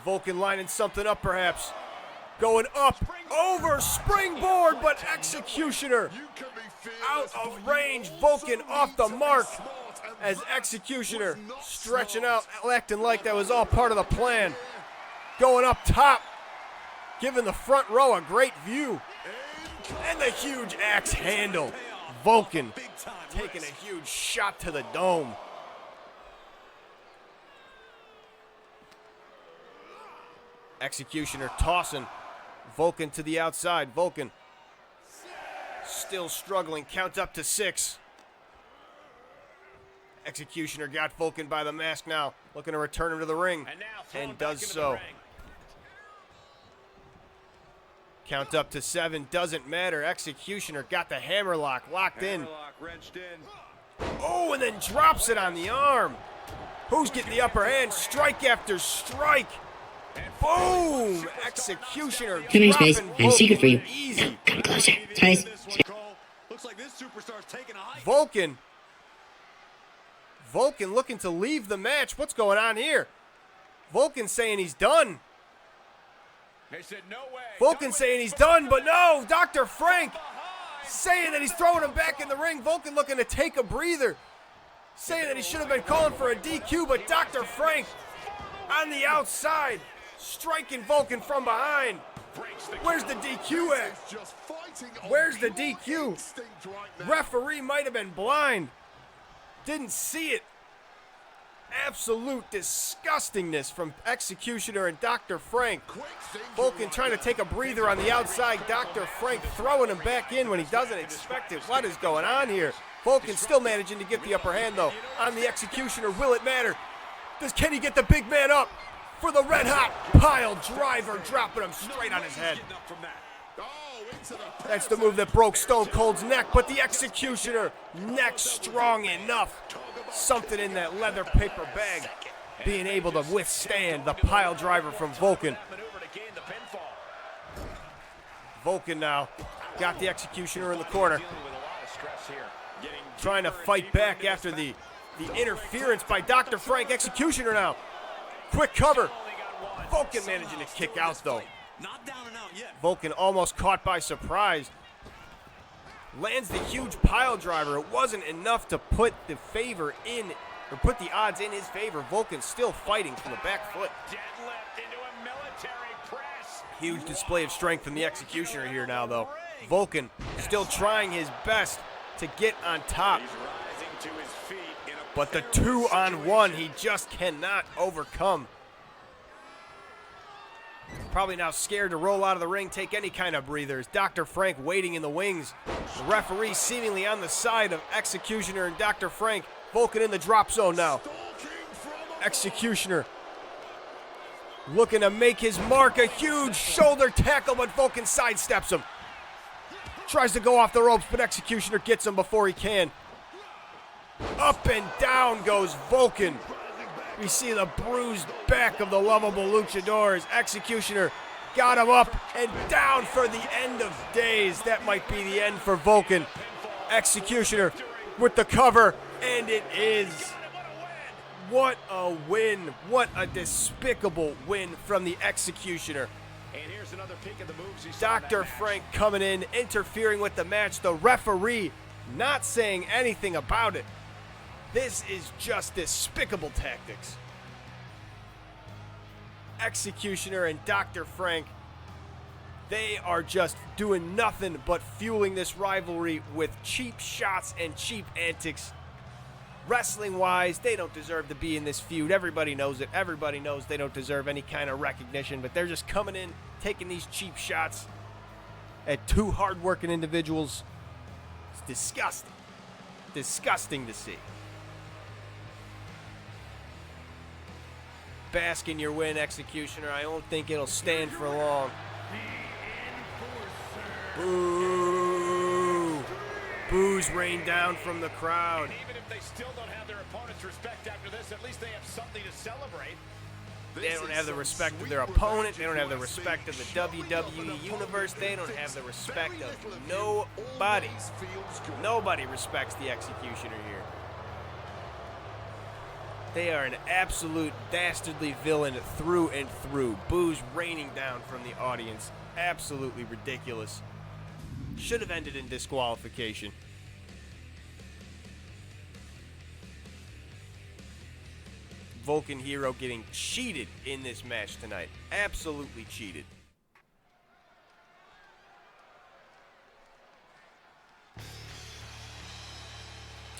A: Vulcan lining something up perhaps. Going up, over, springboard, but Executioner out of range. Vulcan off the mark as Executioner stretching out, acting like that was all part of the plan. Going up top, giving the front row a great view. And the huge axe handle. Vulcan taking a huge shot to the dome. Executioner tossing Vulcan to the outside. Vulcan still struggling. Count up to 6. Executioner got Vulcan by the mask now. Looking to return him to the ring. And does so. Count up to 7. Doesn't matter. Executioner got the hammerlock locked in. Oh, and then drops it on the arm. Who's getting the upper hand? Strike after strike. Boom! Executioner
G: Come here, Space.
A: dropping
G: I have a secret for you.
A: Easy.
G: No, come closer. Space.
A: Vulcan looking to leave the match. What's going on here? Vulcan saying he's done.
C: They said no way.
A: Vulcan saying he's done, but no. Dr. Frank saying that he's throwing him back in the ring. Vulcan looking to take a breather. Saying that he should have been calling for a DQ, but Dr. Frank on the outside, striking Vulcan from behind. Where's the DQ at? Where's the DQ? Referee might have been blind. Didn't see it. Absolute disgustingness from Executioner and Dr. Frank. Vulcan trying to take a breather on the outside. Dr. Frank throwing him back in when he doesn't expect it. What is going on here? Vulcan still managing to get the upper hand, though, on the Executioner. Will it matter? Can he get the big man up for the red-hot pile driver, dropping him straight on his head? That's the move that broke Stone Cold's neck, but the Executioner, neck strong enough. Something in that leather paper bag being able to withstand the pile driver from Vulcan. Vulcan now got the Executioner in the corner, trying to fight back after the interference by Dr. Frank. Executioner now, quick cover. Vulcan managing to kick out, though. Vulcan almost caught by surprise. Lands the huge pile driver. It wasn't enough to put the favor in, or put the odds in his favor. Vulcan still fighting from the back foot. Huge display of strength from the Executioner here now, though. Vulcan still trying his best to get on top. But the 2-on-1 he just cannot overcome. Probably now scared to roll out of the ring, take any kind of breathers. Dr. Frank waiting in the wings. The referee seemingly on the side of Executioner and Dr. Frank. Vulcan in the drop zone now. Executioner looking to make his mark. A huge shoulder tackle, but Vulcan sidesteps him. Tries to go off the ropes, but Executioner gets him before he can. Up and down goes Vulcan. We see the bruised back of the lovable luchadors. Executioner got him up and down for the end of days. That might be the end for Vulcan. Executioner with the cover, and it is. What a win. What a despicable win from the Executioner.
C: And here's another peek at the moves.
A: Dr. Frank coming in, interfering with the match. The referee not saying anything about it. This is just despicable tactics. Executioner and Dr. Frank, they are just doing nothing but fueling this rivalry with cheap shots and cheap antics. Wrestling-wise, they don't deserve to be in this feud. Everybody knows it. Everybody knows they don't deserve any kind of recognition, but they're just coming in, taking these cheap shots at two hard-working individuals. It's disgusting. Disgusting to see. Bask in your win, Executioner. I don't think it'll stand for long. Boo! Boos rain down from the crowd.
C: And even if they still don't have their opponent's respect after this, at least they have something to celebrate.
A: They don't have the respect of their opponent. They don't have the respect of the WWE Universe. They don't have the respect of nobody. Nobody respects the Executioner here. They are an absolute dastardly villain through and through. Boos raining down from the audience. Absolutely ridiculous. Should have ended in disqualification. Vulcan Hero getting cheated in this match tonight. Absolutely cheated.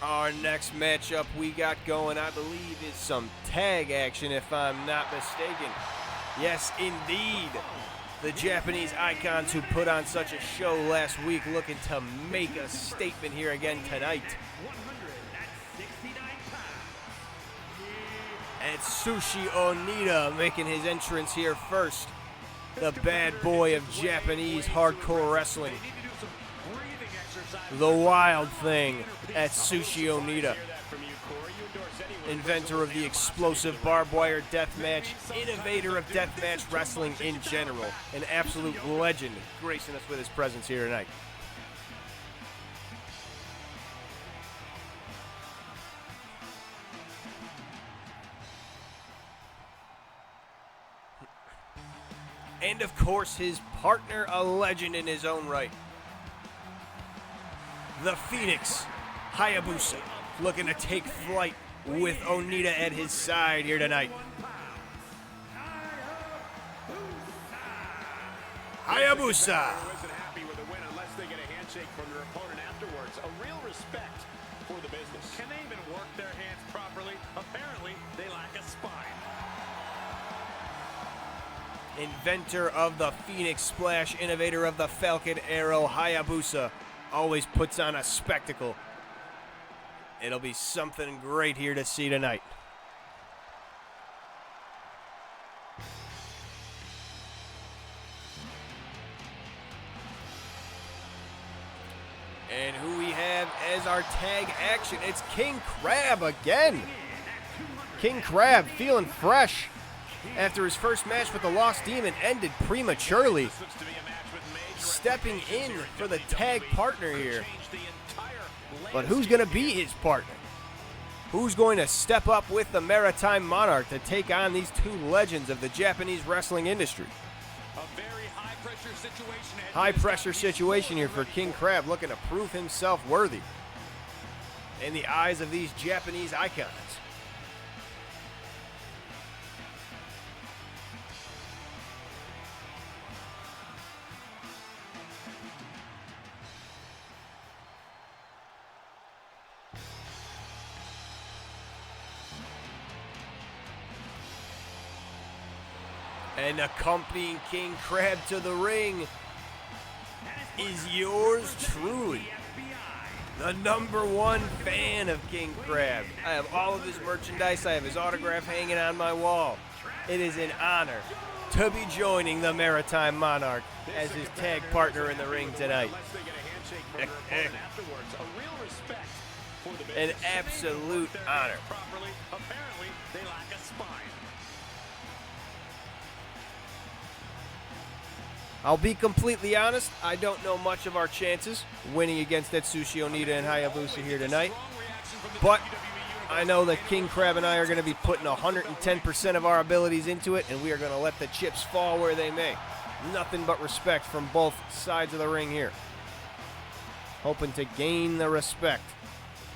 A: Our next matchup we got going, I believe, is some tag action, if I'm not mistaken. Yes, indeed. The Japanese icons who put on such a show last week looking to make a statement here again tonight. And Atsushi Onita making his entrance here first. The bad boy of Japanese hardcore wrestling. The Wild Thing, Atsushi Onita. Inventor of the explosive barbed wire deathmatch, innovator of deathmatch wrestling in general, an absolute legend gracing us with his presence here tonight. And of course, his partner, a legend in his own right. The Phoenix, Hayabusa, looking to take flight with Onita at his side here tonight. Hayabusa.
C: Wasn't happy with the win unless they get a handshake from their opponent afterwards. A real respect for the business.
E: Can they even work their hands properly? Apparently, they lack a spine.
A: Inventor of the Phoenix Splash, innovator of the Falcon Arrow, Hayabusa always puts on a spectacle. It'll be something great here to see tonight. And who we have as our tag action, it's King Crab again. King Crab feeling fresh after his first match with the Lost Demon ended prematurely. Stepping in for the tag partner here. But who's going to be his partner? Who's going to step up with the Maritime Monarch to take on these two legends of the Japanese wrestling industry?
C: A very high-pressure situation.
A: High-pressure situation here for King Crab, looking to prove himself worthy in the eyes of these Japanese icons. And accompanying King Crab to the ring is yours truly, the #1 fan of King Crab. I have all of his merchandise. I have his autograph hanging on my wall. It is an honor to be joining the Maritime Monarch as his tag partner in the ring tonight. An absolute honor.
E: Apparently, they lack a spine.
A: I'll be completely honest, I don't know much of our chances winning against Atsushi Onita and Hayabusa here tonight. But I know that King Crab and I are going to be putting 110% of our abilities into it, and we are going to let the chips fall where they may. Nothing but respect from both sides of the ring here. Hoping to gain the respect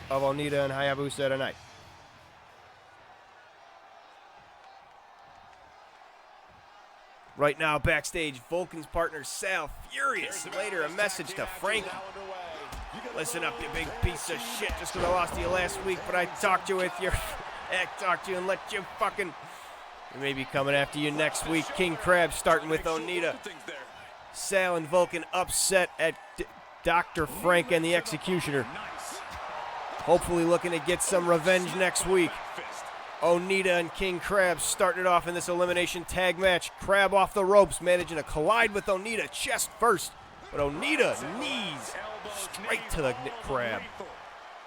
A: of Onita and Hayabusa tonight. Right now, backstage, Vulcan's partner Sal, furious, later a message to Frankie. Listen up, you big piece of shit, just because I lost to you last week, but I talked to you with your... I talked to you and let you fucking... Maybe coming after you next week. King Crab starting with Onita. Sal and Vulcan upset at Dr. Frank and the Executioner. Hopefully looking to get some revenge next week. Onita and King Crab started off in this elimination tag match. Crab off the ropes, managing to collide with Onita chest first. But Onita knees straight to the Crab.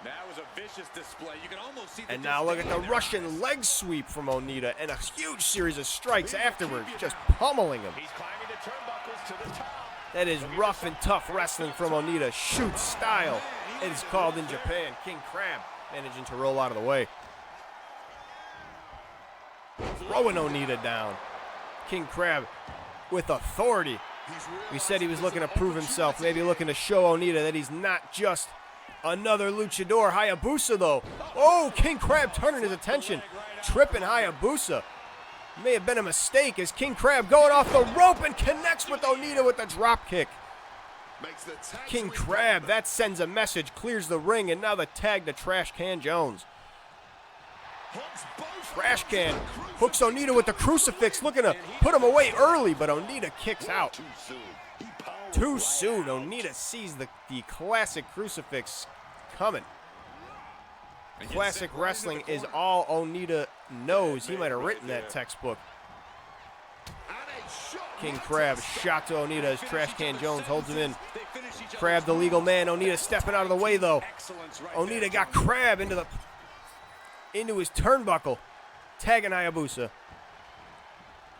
C: That was a vicious display. You can almost see the
A: And now look at the Russian leg sweep from Onita and a huge series of strikes afterwards, just pummeling him.
C: He's climbing the turnbuckles to the top.
A: That is rough and tough wrestling from Onita. Shoot style, it is called in Japan. King Crab managing to roll out of the way. Throwing Onita down. King Crab with authority. We said he was looking to prove himself, maybe looking to show Onita that he's not just another luchador. Hayabusa, though. Oh, King Crab turning his attention. Tripping Hayabusa. May have been a mistake as King Crab going off the rope and connects with Onita with a drop kick. King Crab, that sends a message, clears the ring, and now the tag to Trashcan Jones. Trashcan hooks Onita with the crucifix, looking to put him away early, but Onita kicks out. Too soon. Onita sees the classic crucifix coming. Classic wrestling is all Onita knows. He might have written that textbook. King Crab shot to Onita as Trashcan Jones holds him in. Crab the legal man. Onita stepping out of the way, though. Onita got Crab into his turnbuckle, tagging Hayabusa.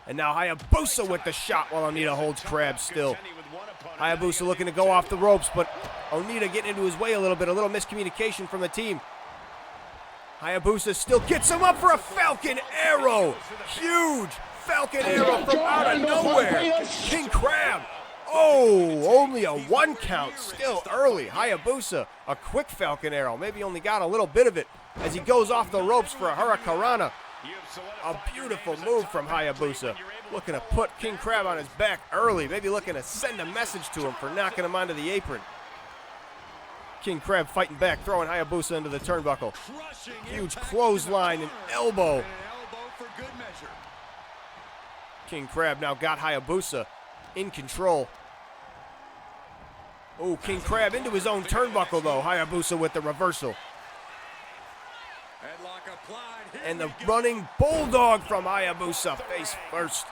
A: And now Hayabusa with the shot while Onita holds Crab still. Hayabusa looking to go off the ropes, but Onita getting into his way a little bit. A little miscommunication from the team. Hayabusa still gets him up for a Falcon Arrow. Huge Falcon Arrow from out of nowhere. King Crab. Oh, only a 1 count. Still early. Hayabusa, a quick Falcon Arrow. Maybe only got a little bit of it as he goes off the ropes for a Hurricanrana. A beautiful move from Hayabusa. Looking to put King Crab on his back early. Maybe looking to send a message to him for knocking him onto the apron. King Crab fighting back, throwing Hayabusa into the turnbuckle. Huge clothesline and elbow. King Crab now got Hayabusa in control. Oh, King Crab into his own turnbuckle, though. Hayabusa with the reversal. And the running bulldog from Hayabusa, face first.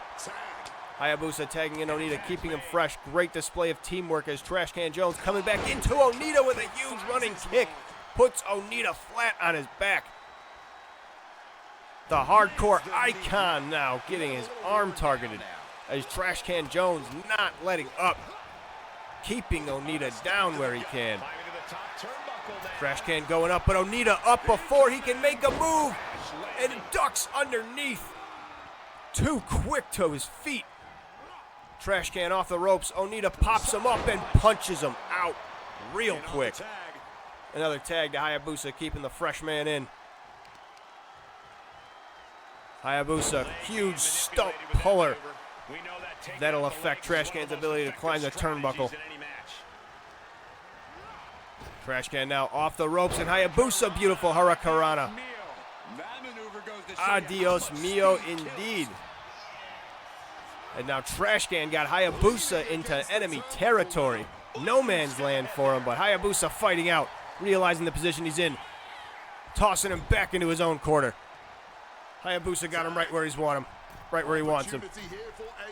A: Hayabusa tagging in Onita, keeping him fresh. Great display of teamwork as Trashcan Jones coming back into Onita with a huge running kick. Puts Onita flat on his back. The hardcore icon now getting his arm targeted as Trashcan Jones not letting up. Keeping Onita down where he can. Trashcan going up, but Onita up before he can make a move. And ducks underneath. Too quick to his feet. Trashcan off the ropes. Onita pops him up and punches him out real quick. Another tag to Hayabusa, keeping the fresh man in. Hayabusa, huge stump puller. That'll affect Trashcan's ability to climb the turnbuckle. Trashcan now off the ropes, and Hayabusa, beautiful Hurricanrana. Adios mio indeed. And now Trashcan got Hayabusa into enemy territory. No man's land for him, but Hayabusa fighting out, realizing the position he's in. Tossing him back into his own corner. Hayabusa got him right where he wants him.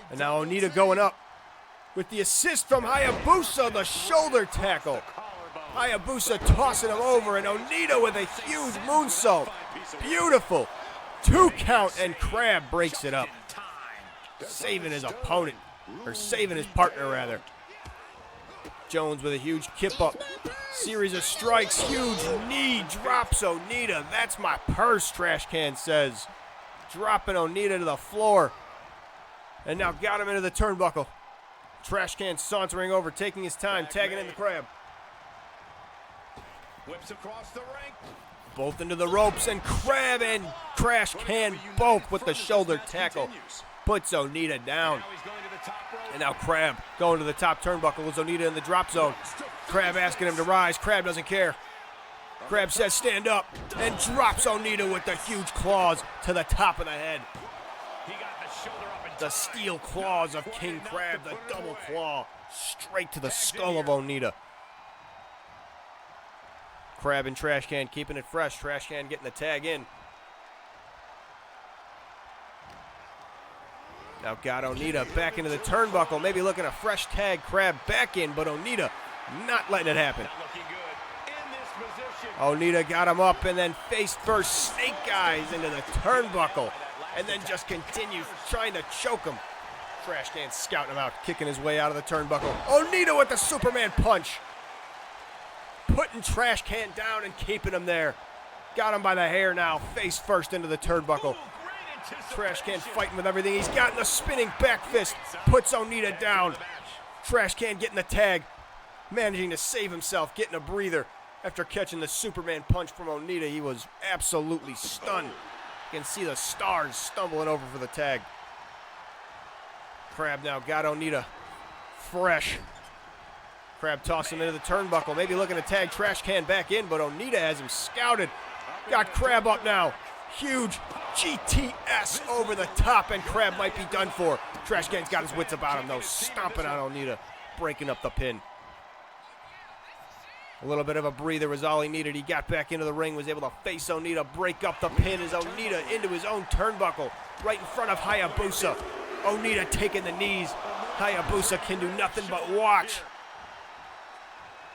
A: And now Onita going up with the assist from Hayabusa, the shoulder tackle. Hayabusa tossing him over, and Onita with a huge moonsault. Beautiful. 2 count, and Crab breaks it up. Saving his opponent, or saving his partner rather. Jones with a huge kip up. Series of strikes, huge knee, drops Onita. That's my purse, Trashcan says. Dropping Onita to the floor. And now got him into the turnbuckle. Trashcan sauntering over, taking his time, tagging in the Crab.
C: Whips across the ring.
A: Both into the ropes, and Crab and Trashcan both with the shoulder tackle. Puts Onita down. And now Crab going to the top turnbuckle with Onita in the drop zone. Crab asking him to rise. Crab doesn't care. Crab says stand up and drops Onita with the huge claws to the top of the head. The steel claws of King Crab, the double claw, straight to the skull of Onita. Crab and Trashcan keeping it fresh. Trashcan getting the tag in. Now got Onita back into the turnbuckle. Maybe looking a fresh tag. Crab back in, but Onita not letting it happen. Onita got him up and then face first snake eyes into the turnbuckle. And then just continues trying to choke him. Trashcan scouting him out, kicking his way out of the turnbuckle. Onita with the Superman punch. Putting Trashcan down and keeping him there. Got him by the hair now, face first into the turnbuckle. Trashcan fighting with everything he's got in the spinning back fist. Puts Onita down. Trashcan getting the tag. Managing to save himself, getting a breather. After catching the Superman punch from Onita, he was absolutely stunned. You can see the stars stumbling over for the tag. Crab now got Onita fresh. Crab tossed him into the turnbuckle. Maybe looking to tag Trashcan back in, but Onita has him scouted. Got Crab up now. Huge GTS over the top, and Crab might be done for. Trashcan's got his wits about him, though. Stomping on Onita, breaking up the pin. A little bit of a breather was all he needed. He got back into the ring, was able to face Onita, break up the pin as Onita into his own turnbuckle, right in front of Hayabusa. Onita taking the knees. Hayabusa can do nothing but watch.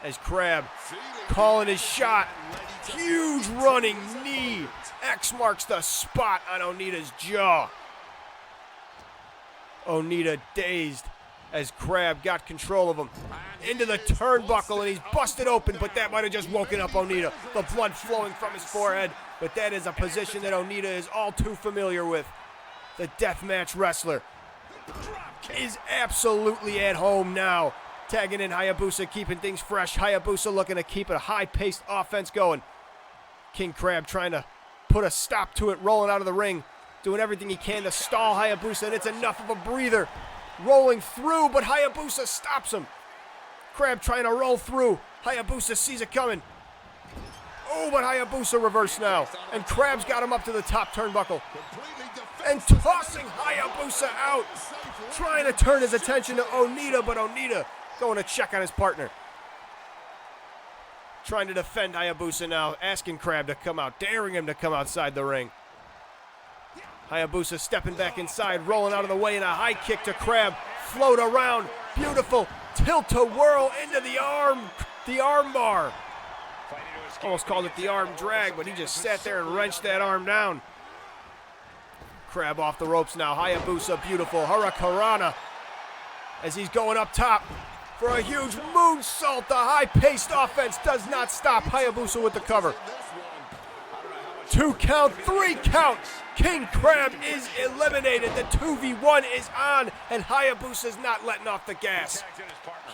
A: As Crab calling his shot. Huge running knee. X marks the spot on Onita's jaw. Onita dazed as Crab got control of him. Into the turnbuckle, and he's busted open, but that might have just woken up Onita. The blood flowing from his forehead, but that is a position that Onita is all too familiar with. The deathmatch wrestler is absolutely at home now. Tagging in Hayabusa, keeping things fresh. Hayabusa looking to keep a high-paced offense going. King Crab trying to put a stop to it, rolling out of the ring. doing everything he can to stall Hayabusa, and it's enough of a breather. Rolling through, but Hayabusa stops him. Crab trying to roll through. Hayabusa sees it coming. Oh, but Hayabusa reversed now. And Crab's got him up to the top turnbuckle. And tossing Hayabusa out. Trying to turn his attention to Onita, but Onita going to check on his partner. Trying to defend Hayabusa now, asking Crab to come out, daring him to come outside the ring. Hayabusa stepping back inside, rolling out of the way, and a high kick to Crab. Float around, beautiful tilt-to-whirl into the arm bar. Almost called it the arm drag, but he just sat there and wrenched that arm down. Crab off the ropes now. Hayabusa, beautiful Hurricanrana as he's going up top for a huge moonsault. The high-paced offense does not stop. Hayabusa with the cover. 2 count, 3 count. King Crab is eliminated. The 2v1 is on, and Hayabusa's not letting off the gas.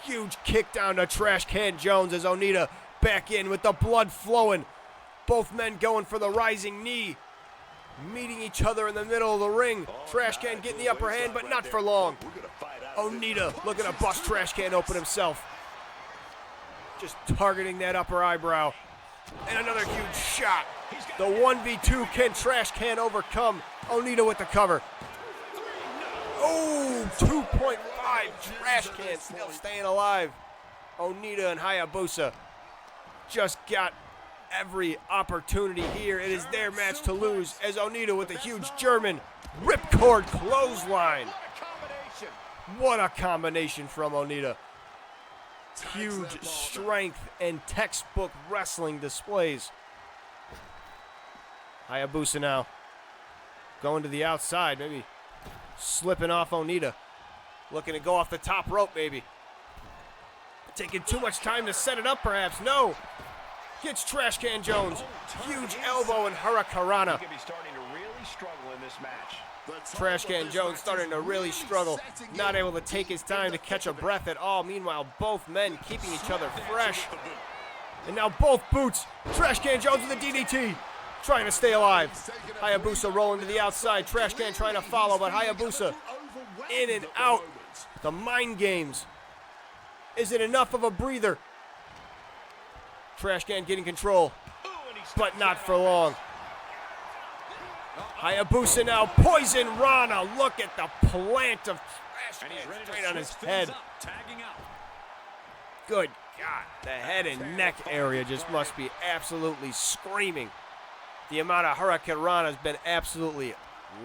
A: Huge kick down to Trashcan Jones as Onita back in with the blood flowing. Both men going for the rising knee. Meeting each other in the middle of the ring. Trashcan getting the upper hand, but not for long. Onita looking to bust Trashcan open himself. Just targeting that upper eyebrow. And another huge shot. The 1v2, can Trashcan overcome? Onita with the cover. Oh, 2.5. Trashcan still staying alive. Onita and Hayabusa just got every opportunity here. It is their match to lose as Onita with a huge German ripcord clothesline. What a combination from Onita. Huge strength and textbook wrestling displays. Hayabusa now going to the outside, maybe slipping off Onita. Looking to go off the top rope, maybe. Taking too much time to set it up, perhaps. No. Gets Trashcan Jones. Huge elbow and Hurricanrana. Trashcan Jones starting to really struggle. Not able to take his time to catch a breath at all. Meanwhile, both men keeping each other fresh. And now both boots. Trashcan Jones with a DDT. Trying to stay alive. Hayabusa rolling to the outside. Trashcan trying to follow, but Hayabusa in and out. The mind games. Is it enough of a breather? Trashcan getting control, but not for long. Hayabusa now, Poison Rana. Look at the plant of Trashcan straight on his head. Good God, the head and neck area just must be absolutely screaming. The amount of Hurricanrana has been absolutely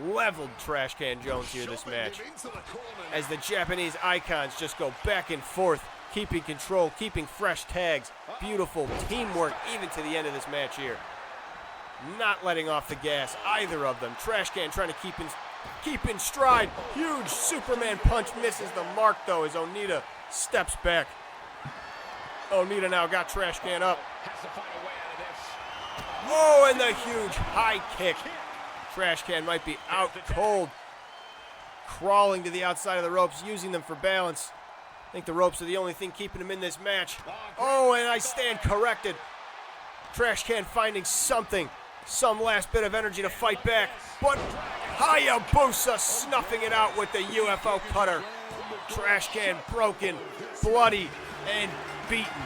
A: leveled Trashcan Jones here this match. As the Japanese icons just go back and forth, keeping control, keeping fresh tags. Beautiful teamwork even to the end of this match here. Not letting off the gas, either of them. Trashcan trying to keep in stride. Huge Superman punch misses the mark though as Onita steps back. Onita now got Trashcan up. Oh, and the huge high kick. Trashcan might be out cold. Crawling to the outside of the ropes, using them for balance. I think the ropes are the only thing keeping him in this match. Oh, and I stand corrected. Trashcan finding something, some last bit of energy to fight back. But Hayabusa snuffing it out with the UFO cutter. Trashcan broken, bloody, and beaten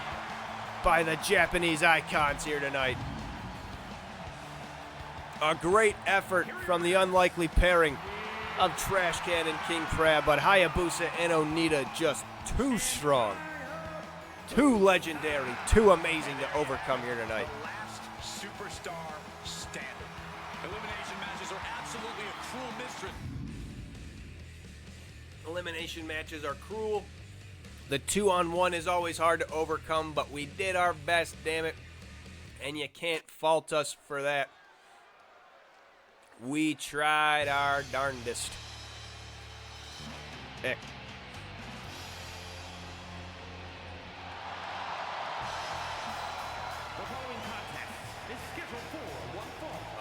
A: by the Japanese icons here tonight. A great effort from the unlikely pairing of Trashcan and King Crab, but Hayabusa and Onita just too strong, too legendary, too amazing to overcome here tonight.
C: Superstar standard. Elimination matches are absolutely a cruel mistress.
A: Elimination matches are cruel. The 2-on-1 is always hard to overcome, but we did our best, damn it. And you can't fault us for that. We tried our darndest. Heck.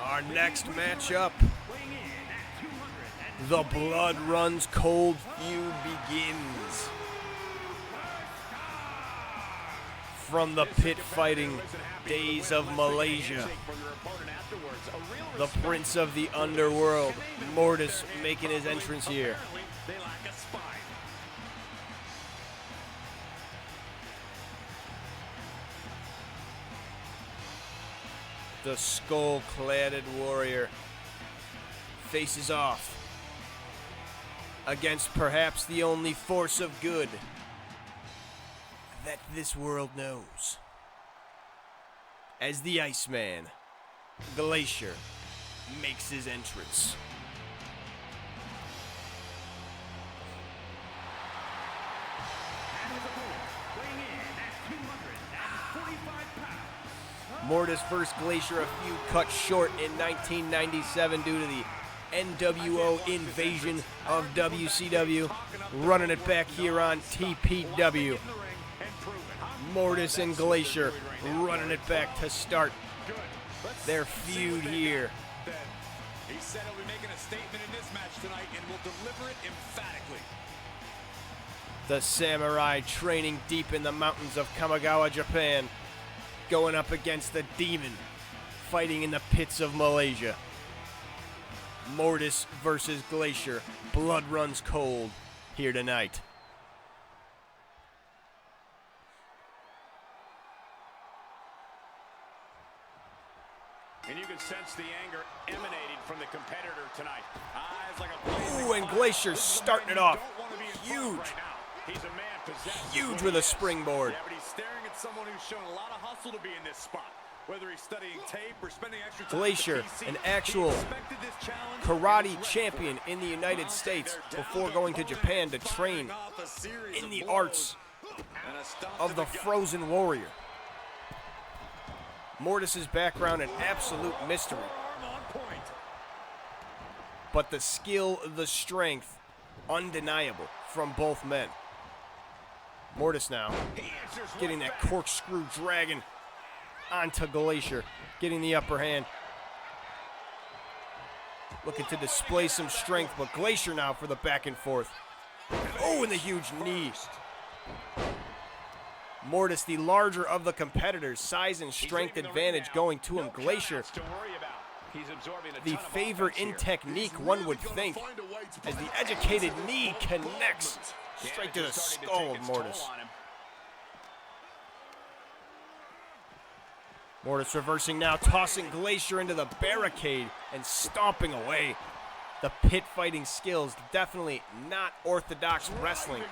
A: Our next matchup, the Blood Runs Cold feud begins. From the pit fighting days of Malaysia,
E: afterwards. A real
A: The prince of the underworld, Mortis, making his entrance here.
E: Apparently, they lack a spine.
A: The skull-cladded warrior faces off against perhaps the only force of good that this world knows. As the Iceman, Glacier, makes his entrance. Mortis vs. Glacier, a feud cut short in 1997 due to the NWO invasion of WCW. Running it back here on TPW. Mortis and Glacier running it back to start their feud here.
C: He said he'll be making a statement in this match tonight and will deliver it emphatically.
A: The samurai training deep in the mountains of Kamigawa, Japan, going up against the demon fighting in the pits of Malaysia. Mortis versus Glacier. Blood runs cold here tonight.
C: And you can sense the anger emanating from the competitor tonight. Eyes like a
A: Ooh, and Glacier's starting it off. Huge.
C: He's a man possessed.
A: Huge with a springboard.
C: Yeah, but he's staring at someone who's shown a lot of hustle to be in this spot. Whether he's studying tape or spending extra time
A: Glacier,
C: at the PC,
A: an actual
C: he expected this challenge
A: karate champion in the United States before going to Japan to train in the arts of the Frozen Warrior. Mortis's background an absolute mystery. But the skill, the strength, undeniable from both men. Mortis now getting that corkscrew dragon onto Glacier, getting the upper hand. Looking to display some strength, but Glacier now for the back and forth. Oh, and the huge knee. Mortis, the larger of the competitors, size and strength advantage going to him. Glacier, the favor in technique, one would think, as the educated knee connects straight to the skull of Mortis. Mortis reversing now, tossing Glacier into the barricade and stomping away. The pit fighting skills, definitely not orthodox wrestling.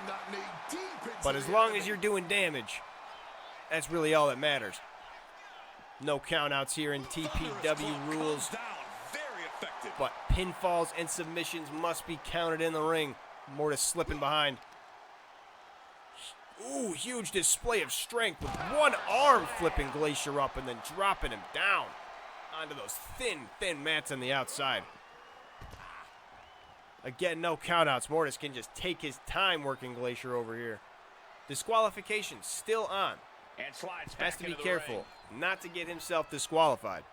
A: But as long as you're doing damage, that's really all that matters. No countouts here in TPW rules. But pinfalls and submissions must be counted in the ring. Mortis slipping behind. Ooh, huge display of strength with one arm flipping Glacier up and then dropping him down onto those thin mats on the outside. Again, no countouts. Mortis can just take his time working Glacier over here. Disqualification still on.
C: And slides
A: Has to be careful not to get himself disqualified.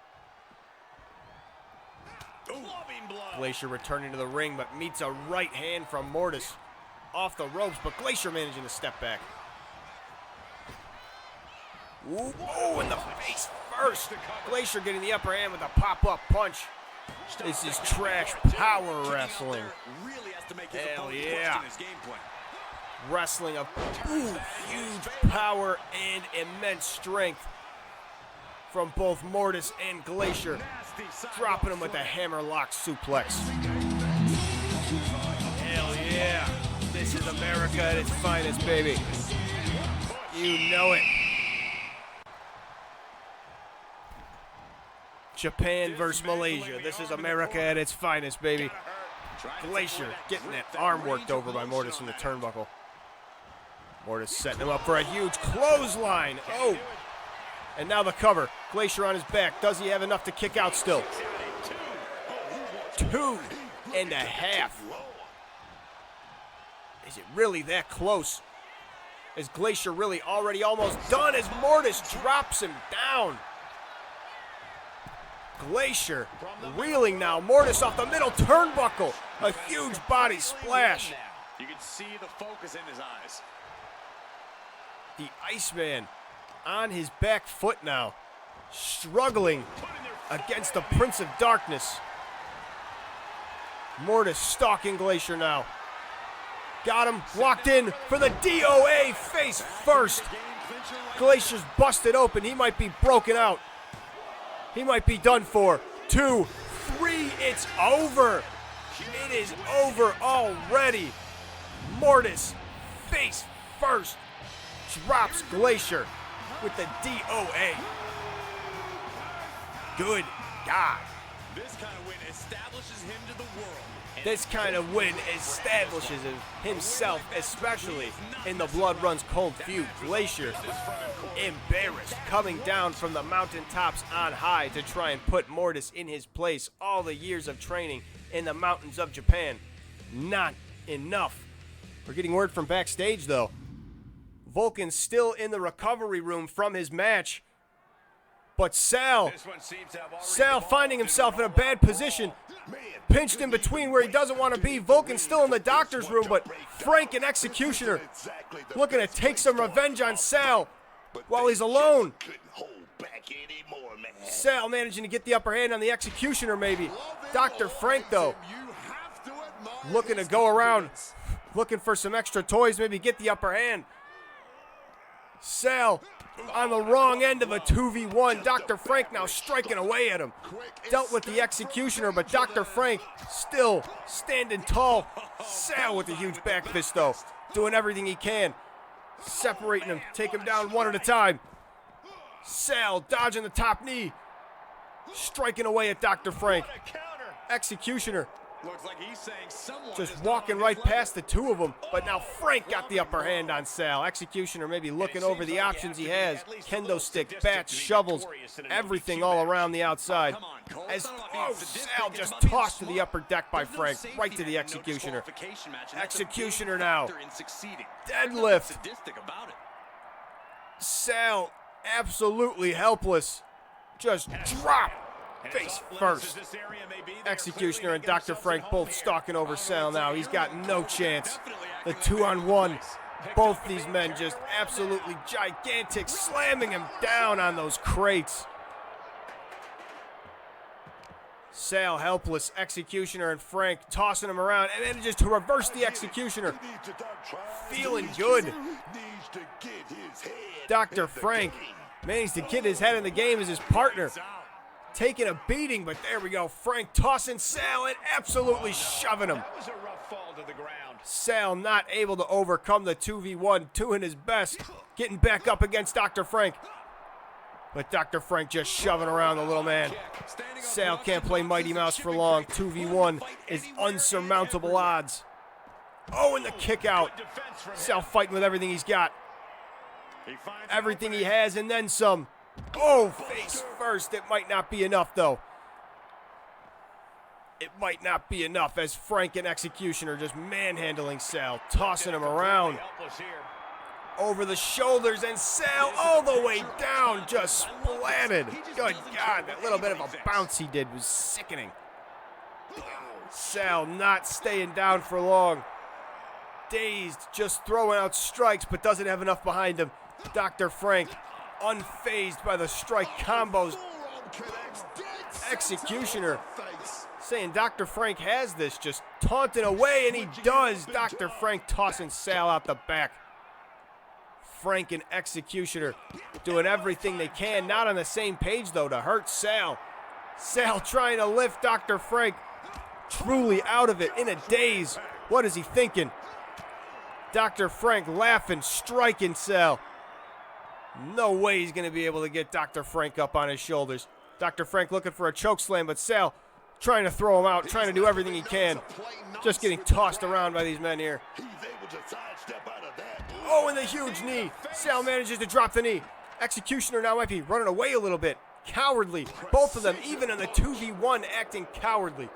A: Glacier returning to the ring, but meets a right hand from Mortis. Off the ropes, but Glacier managing to step back. Ooh, oh, in the face first. Glacier getting the upper hand with a pop-up punch. This is trash power wrestling. Hell yeah. Wrestling of huge power and immense strength from both Mortis and Glacier. Dropping him with a hammerlock suplex. Hell yeah. This is America at its finest, baby. You know it. Japan versus Malaysia. This is America at its finest, baby. Glacier getting that arm worked over by Mortis in the turnbuckle. Mortis setting him up for a huge clothesline. Oh, and now the cover. Glacier on his back. Does he have enough to kick out still? 2.5. Is it really that close? Is Glacier really already almost done as Mortis drops him down? Glacier reeling now. Mortis off the middle turnbuckle. A huge body splash.
C: You can see the focus in his eyes.
A: The Iceman on his back foot now. Struggling against the Prince of Darkness. Mortis stalking Glacier now. Got him, locked in for the DOA face first. Glacier's busted open. He might be broken out. He might be done for. 2, 3, it's over. It is over already. Mortis, face first, drops Glacier with the DOA. Good God.
C: This kind of win establishes him to the world.
A: This kind of win establishes himself, especially in the Blood Runs Cold feud. Glacier, embarrassed, coming down from the mountaintops on high to try and put Mortis in his place. All the years of training in the mountains of Japan. Not enough. We're getting word from backstage, though. Vulcan's still in the recovery room from his match. But Sal finding himself in a bad position. Pinched in between where he doesn't want to be. Vulcan's still in the doctor's room, but Frank and Executioner looking to take some revenge on Sal while he's alone. Sal managing to get the upper hand on the Executioner, maybe. Dr. Frank, though, looking to go around, looking for some extra toys, maybe get the upper hand. Sal on the wrong end of a 2v1. Dr. Frank now striking away at him. Dealt with the Executioner, but Dr. Frank still standing tall. Sal with a huge back fist, though, doing everything he can. Separating him, take him down one at a time. Sal dodging the top knee. Striking away at Dr. Frank. Executioner
C: Looks like he's saying someone
A: just walking right past the two of them, but now Frank got the upper hand on Sal. Executioner maybe looking over the options he has. Kendo stick, bats, shovels, everything all around the outside. As Sal just tossed to the upper deck by Frank, right to the Executioner. Executioner now. Deadlift. Sal absolutely helpless. Just drop. Face first. Executioner and Dr. Frank both stalking over Sal now. He's got no chance. The 2-on-1. Both these men just absolutely gigantic, slamming him down on those crates. Sal helpless. Executioner and Frank tossing him around and manages to reverse the Executioner. Feeling good. Dr. Frank managed to get his head in the game as his partner. Taking a beating, but there we go. Frank tossing Sal and absolutely shoving him. Sal not able to overcome the 2v1, doing his best, getting back up against Dr. Frank. But Dr. Frank just shoving around the little man. Sal can't play Mighty Mouse for long. 2v1 is unsurmountable odds. Oh, and the kick out. Sal fighting with everything he's got. Everything he has and then some. Oh, face first. It might not be enough, though. It might not be enough as Frank and Executioner just manhandling Sal, tossing him around. Over the shoulders, and Sal all the way down, just splatted. Good God, that little bit of a bounce he did was sickening. Sal not staying down for long. Dazed, just throwing out strikes, but doesn't have enough behind him. Dr. Frank unfazed by the strike combos. Executioner saying Dr. Frank has this, just taunting away, and he does. Dr. Frank tossing Sal out the back. Frank and Executioner doing everything they can, not on the same page though, to hurt Sal. Sal trying to lift Dr. Frank, truly out of it, in a daze. What is he thinking? Dr. Frank laughing, striking Sal. No way he's going to be able to get Dr. Frank up on his shoulders. Dr. Frank looking for a choke slam, but Sal trying to throw him out, trying to do everything he can. Just getting tossed around by these men here. Oh, and the huge knee. Sal manages to drop the knee. Executioner now might be running away a little bit. Cowardly. Both of them, even in the 2v1, acting cowardly.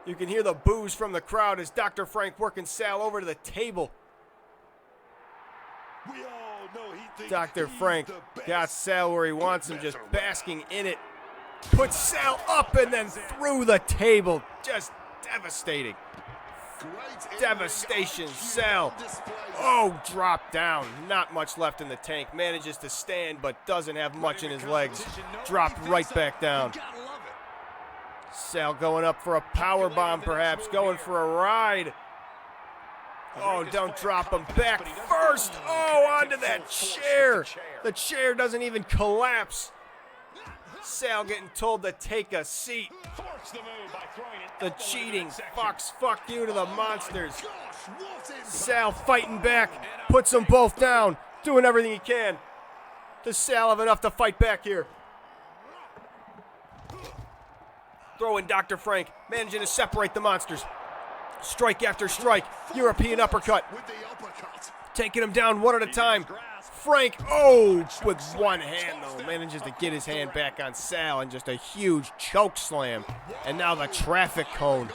A: You can hear the boos from the crowd as Dr. Frank working Sal over to the table. Dr. Frank got Sal where he wants him, just basking in it. Puts Sal up and then through the table. Just devastating. Devastation. Sal. Oh, drop down. Not much left in the tank. Manages to stand, but doesn't have much in his legs. Dropped right back down. Sal going up for a power bomb, perhaps. Going for a ride. Oh, don't drop him. Back first. Oh, onto that chair. The chair doesn't even collapse. Sal getting told to take a seat. The cheating fucks. Fuck you to the monsters. Sal fighting back. Puts them both down. Doing everything he can. Does Sal have enough to fight back here? Throwing Dr. Frank. Managing to separate the monsters. Strike after strike. European uppercut. Taking him down one at a time. Frank, oh, with one hand, though, manages to get his hand back on Sal and just a huge choke slam. And now the traffic cone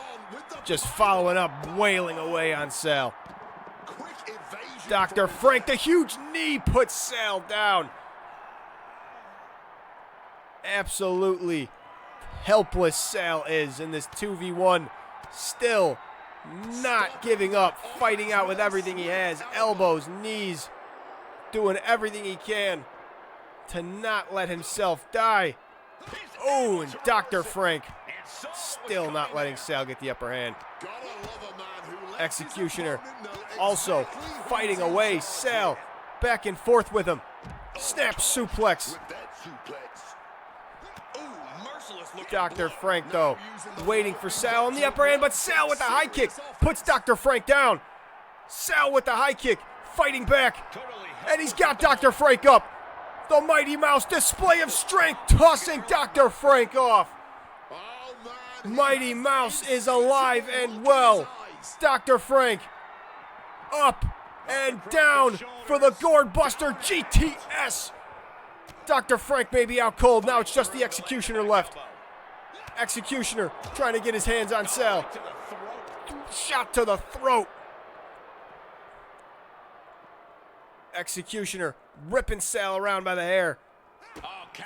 A: just following up, wailing away on Sal. Dr. Frank, the huge knee puts Sal down. Absolutely helpless Sal is in this 2v1. Still not giving up, fighting out with everything he has. Elbows, knees. Doing everything he can to not let himself die. Oh, and Dr. Frank still not letting Sal get the upper hand. Executioner also fighting away. Sal back and forth with him. Snap suplex. Dr. Frank, though, waiting for Sal on the upper hand, but Sal with the high kick puts Dr. Frank down. Sal with the high kick, fighting back. And he's got Dr. Frank up. The Mighty Mouse display of strength, tossing Dr. Frank off. Mighty Mouse is alive and well. Dr. Frank up and down for the Gourd Buster GTS. Dr. Frank may be out cold. Now it's just the Executioner left. Executioner trying to get his hands on Sal. Shot to the throat. Executioner ripping Sal around by the hair.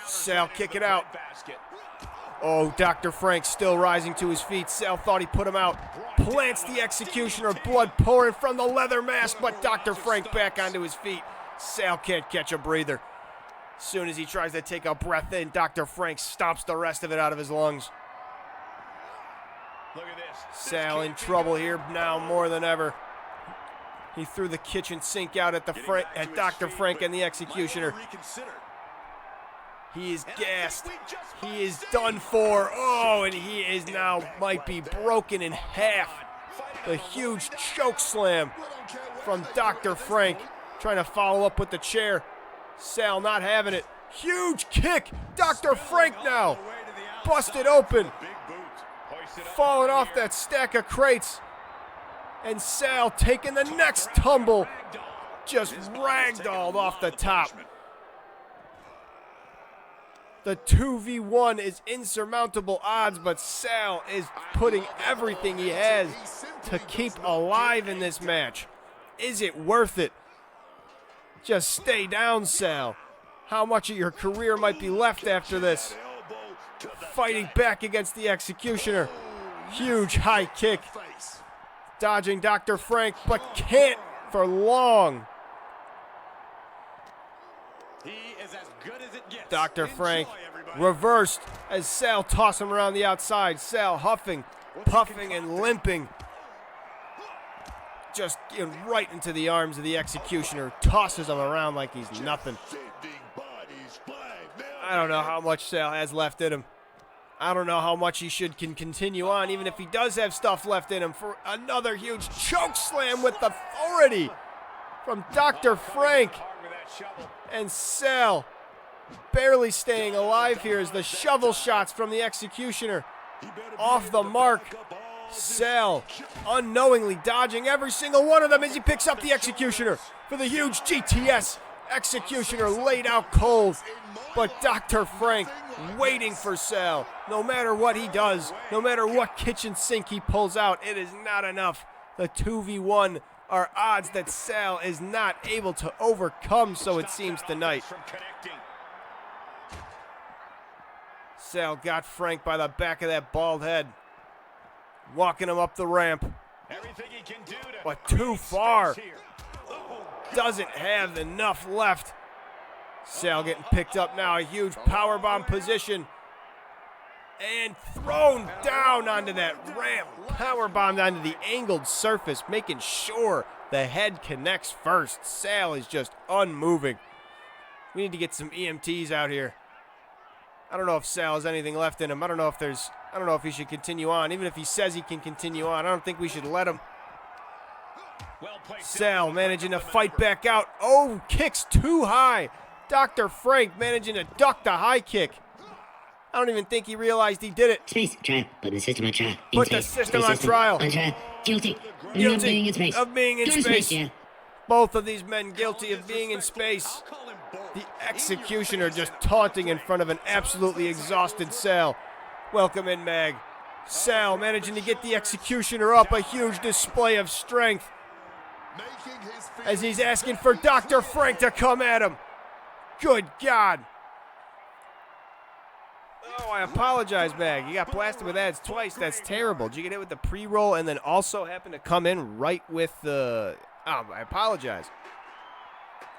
A: Sal kick it out. Oh, Dr. Frank still rising to his feet. Sal thought he put him out. Plants the Executioner, blood pouring from the leather mask, but Dr. Frank back onto his feet. Sal can't catch a breather. As soon as he tries to take a breath in, Dr. Frank stomps the rest of it out of his lungs.
C: Look at this.
A: Sal in trouble here now more than ever. He threw the kitchen sink out at Dr. Frank and the Executioner. He is gassed. He is done for. Oh, and he is now might be broken in half. The huge choke slam from Dr. Frank. Trying to follow up with the chair. Sal not having it. Huge kick. Dr. Frank now busted open. Falling off that stack of crates. And Sal taking the next tumble. Just ragdolled off the top. The 2v1 is insurmountable odds, but Sal is putting everything he has to keep alive in this match. Is it worth it? Just stay down, Sal. How much of your career might be left after this? Fighting back against the Executioner. Huge high kick. Dodging Dr. Frank, but can't for long.
C: He is as good as it gets.
A: Dr. Frank reversed as Sal tosses him around the outside. Sal huffing, puffing, and limping. Just right into the arms of the Executioner. Tosses him around like he's nothing. I don't know how much Sal has left in him. I don't know how much he can continue on, even if he does have stuff left in him, for another huge choke slam with authority from Dr. Frank. And Sal barely staying alive here as the shovel shots from the Executioner off the mark. Sal unknowingly dodging every single one of them as he picks up the Executioner for the huge GTS. Executioner laid out cold, but Dr. Frank waiting for Sal. No matter what he does, no matter what kitchen sink he pulls out, it is not enough. The 2v1 are odds that Sal is not able to overcome, so it seems tonight. Sal got Frank by the back of that bald head, walking him up the ramp.
C: Everything he
A: but too far. Doesn't have enough left. Sal getting picked up now. A huge powerbomb position. And thrown down onto that ramp. Powerbombed onto the angled surface, making sure the head connects first. Sal is just unmoving. We need to get some EMTs out here. I don't know if Sal has anything left in him. I don't know if he should continue on. Even if he says he can continue on, I don't think we should let him. Sal managing to fight back out. Oh, kicks too high. Dr. Frank managing to duck the high kick. I don't even think he realized he did it.
G: Space, trial. Put the system on trial.
A: Put the system on trial.
G: On trial. Guilty.
A: Guilty
G: Of being in space.
A: of being in
G: Go to
A: space.
G: yeah.
A: Both of these men guilty of being in space. The executioner just taunting in front of an absolutely exhausted Sal. Welcome in, Mag. Sal managing to get the executioner up. A huge display of strength as he's asking for Dr. Frank to come at him. Good God. Oh, I apologize, Mag. You got blasted with ads twice. That's terrible. Did you get hit with the pre-roll and then also happen to come in right with the... Oh, I apologize.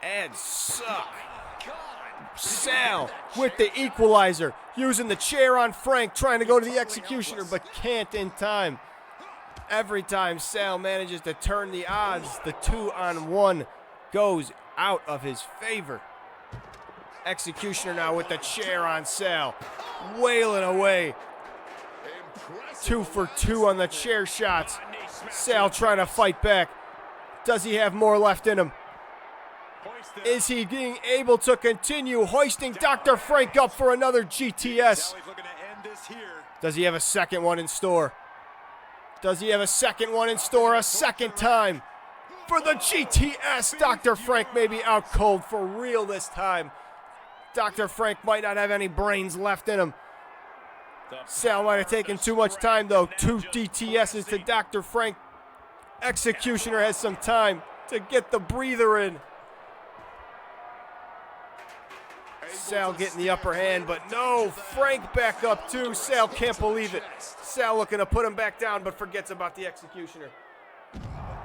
A: Ads suck. Sal with the equalizer, using the chair on Frank, trying to go to the executioner, but can't in time. Every time Sal manages to turn the odds, the 2-on-1 goes out of his favor. Executioner now with the chair on Sal, wailing away. 2 for 2 on the chair shots. Sal trying to fight back. Does he have more left in him? Is he being able to continue hoisting Dr. Frank up for another GTS? Does he have a second one in store? Does he have a second one in store a second time? For the GTS, Dr. Frank may be out cold for real this time. Dr. Frank might not have any brains left in him. Sal might have taken too much time, though. 2 DTSs to Dr. Frank. Executioner has some time to get the breather in. Sal getting the upper hand, but no, Frank back up too. Sal can't believe it. Sal looking to put him back down, but forgets about the executioner.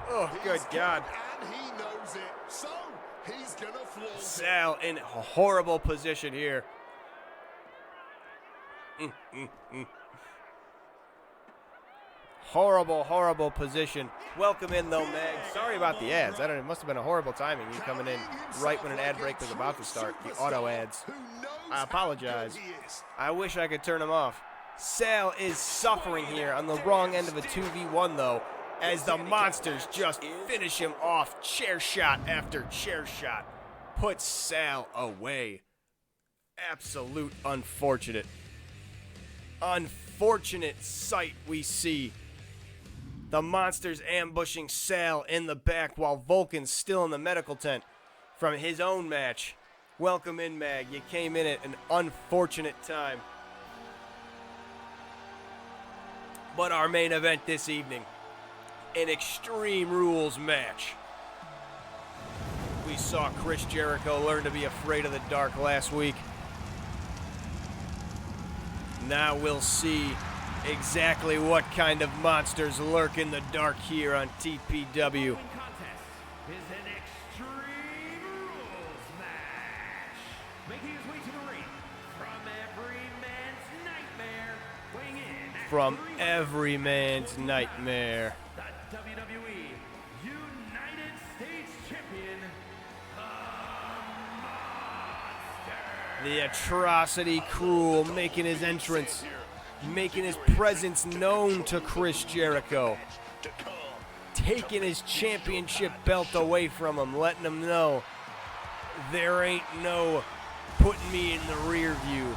A: Oh, good God. Sal in a horrible position here. Horrible, horrible position. Welcome in, though, Meg. Sorry about the ads. It must have been a horrible timing. You coming in right when an ad break was about to start. The auto ads. I apologize. I wish I could turn them off. Sal is suffering here on the wrong end of a 2v1, though, as the monsters just finish him off. Chair shot after chair shot. Puts Sal away. Absolute unfortunate. Unfortunate sight we see. The monsters ambushing Sal in the back while Vulcan's still in the medical tent from his own match. Welcome in, Mag. You came in at an unfortunate time. But our main event this evening, an Extreme Rules match. We saw Chris Jericho learn to be afraid of the dark last week. Now we'll see exactly what kind of monsters lurk in the dark here on TPW. From every man's nightmare.
E: The WWE United States Champion,
A: The Atrocity Cruel making his entrance, making his presence known to Chris Jericho, taking his championship belt away from him, letting him know there ain't no putting me in the rear view.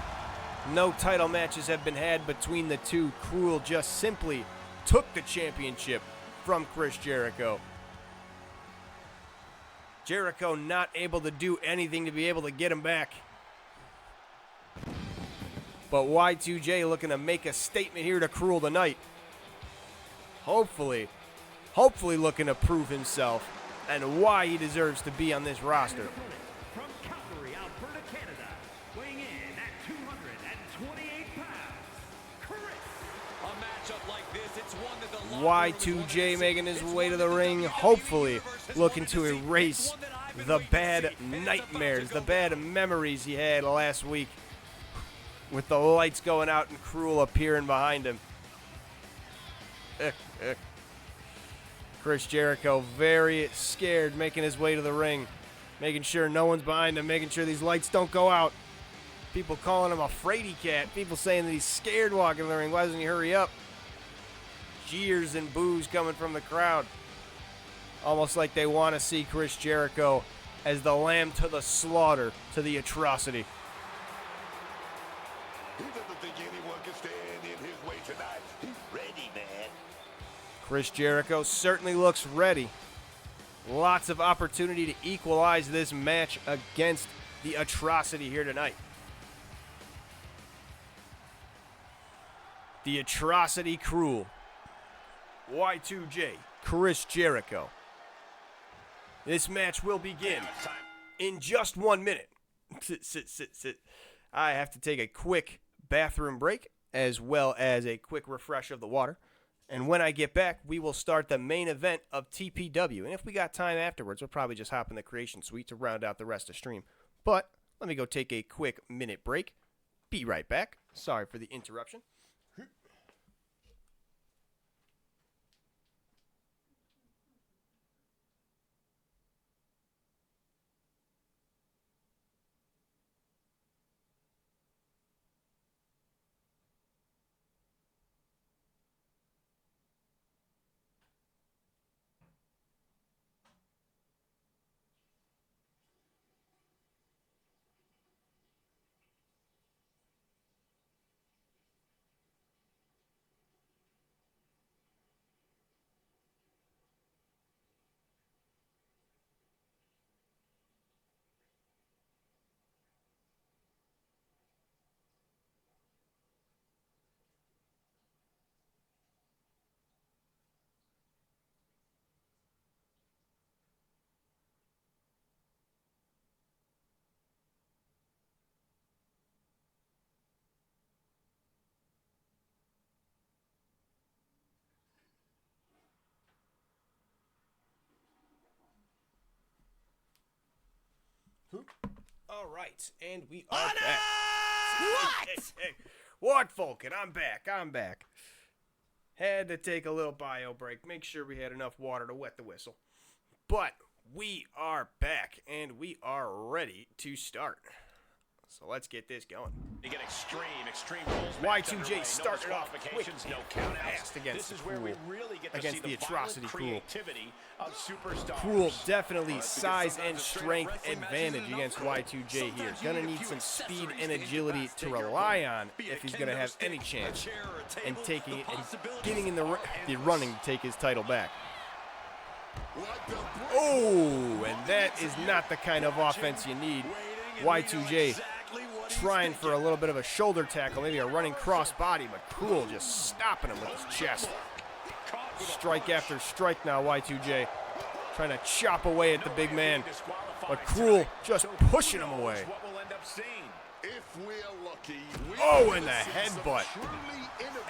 A: No title matches have been had between the two. Cruel just simply took the championship from Chris Jericho. Jericho not able to do anything to be able to get him back. But Y2J looking to make a statement here to Cruel tonight. Hopefully looking to prove himself and why he deserves to be on this roster.
E: from Calgary, Alberta, Canada, weighing in at 228 pounds, Chris.
C: A matchup like this
A: Y2J making his way to the ring, hopefully looking to erase the bad nightmares, the bad memories he had last week with the lights going out and Cruel appearing behind him. Chris Jericho very scared, making his way to the ring, making sure no one's behind him, making sure these lights don't go out. People calling him a fraidy cat, people saying that he's scared walking in the ring. Why doesn't he hurry up? Jeers and boos coming from the crowd. Almost like they want to see Chris Jericho as the lamb to the slaughter, to the atrocity.
B: He doesn't think anyone can stand in his way tonight. He's ready, man.
A: Chris Jericho certainly looks ready. Lots of opportunity to equalize this match against the atrocity here tonight. The atrocity Cruel. Y2J, Chris Jericho. This match will begin in just 1 minute. Sit. I have to take a quick bathroom break as well as a quick refresh of the water. And when I get back, we will start the main event of TPW. And if we got time afterwards, we'll probably just hop in the Creation Suite to round out the rest of the stream. But let me go take a quick minute break. Be right back. Sorry for the interruption. All right, and we are back. What? What, Vulcan? I'm back. Had to take a little bio break, make sure we had enough water to wet the whistle. But we are back, and we are ready to start. So let's get this going.
C: You get extreme rules.
A: Y2J started off quick and fast against the Cruel, against the atrocity Cruel. Cruel definitely size and strength advantage against Y2J here. Gonna need some speed and agility to rely on if he's gonna have any chance and taking it and getting in the running to take his title back. Oh, and that is not the kind of offense you need. Y2J trying for a little bit of a shoulder tackle, maybe a running crossbody, but Cruel just stopping him with his chest. Strike after strike now, Y2J trying to chop away at the big man, but Cruel just pushing him away. Oh, and the headbutt.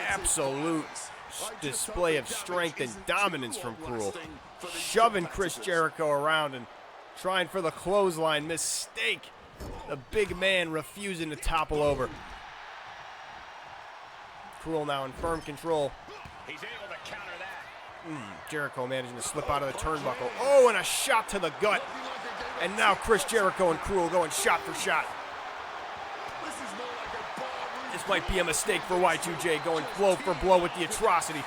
A: Absolute display of strength and dominance from Cruel. Shoving Chris Jericho around and trying for the clothesline. Mistake. The big man refusing to topple over. Cruel now in firm control.
C: He's able to counter that.
A: Jericho managing to slip out of the turnbuckle. Oh, and a shot to the gut. And now Chris Jericho and Cruel going shot for shot. This might be a mistake for Y2J, going blow for blow with the atrocity.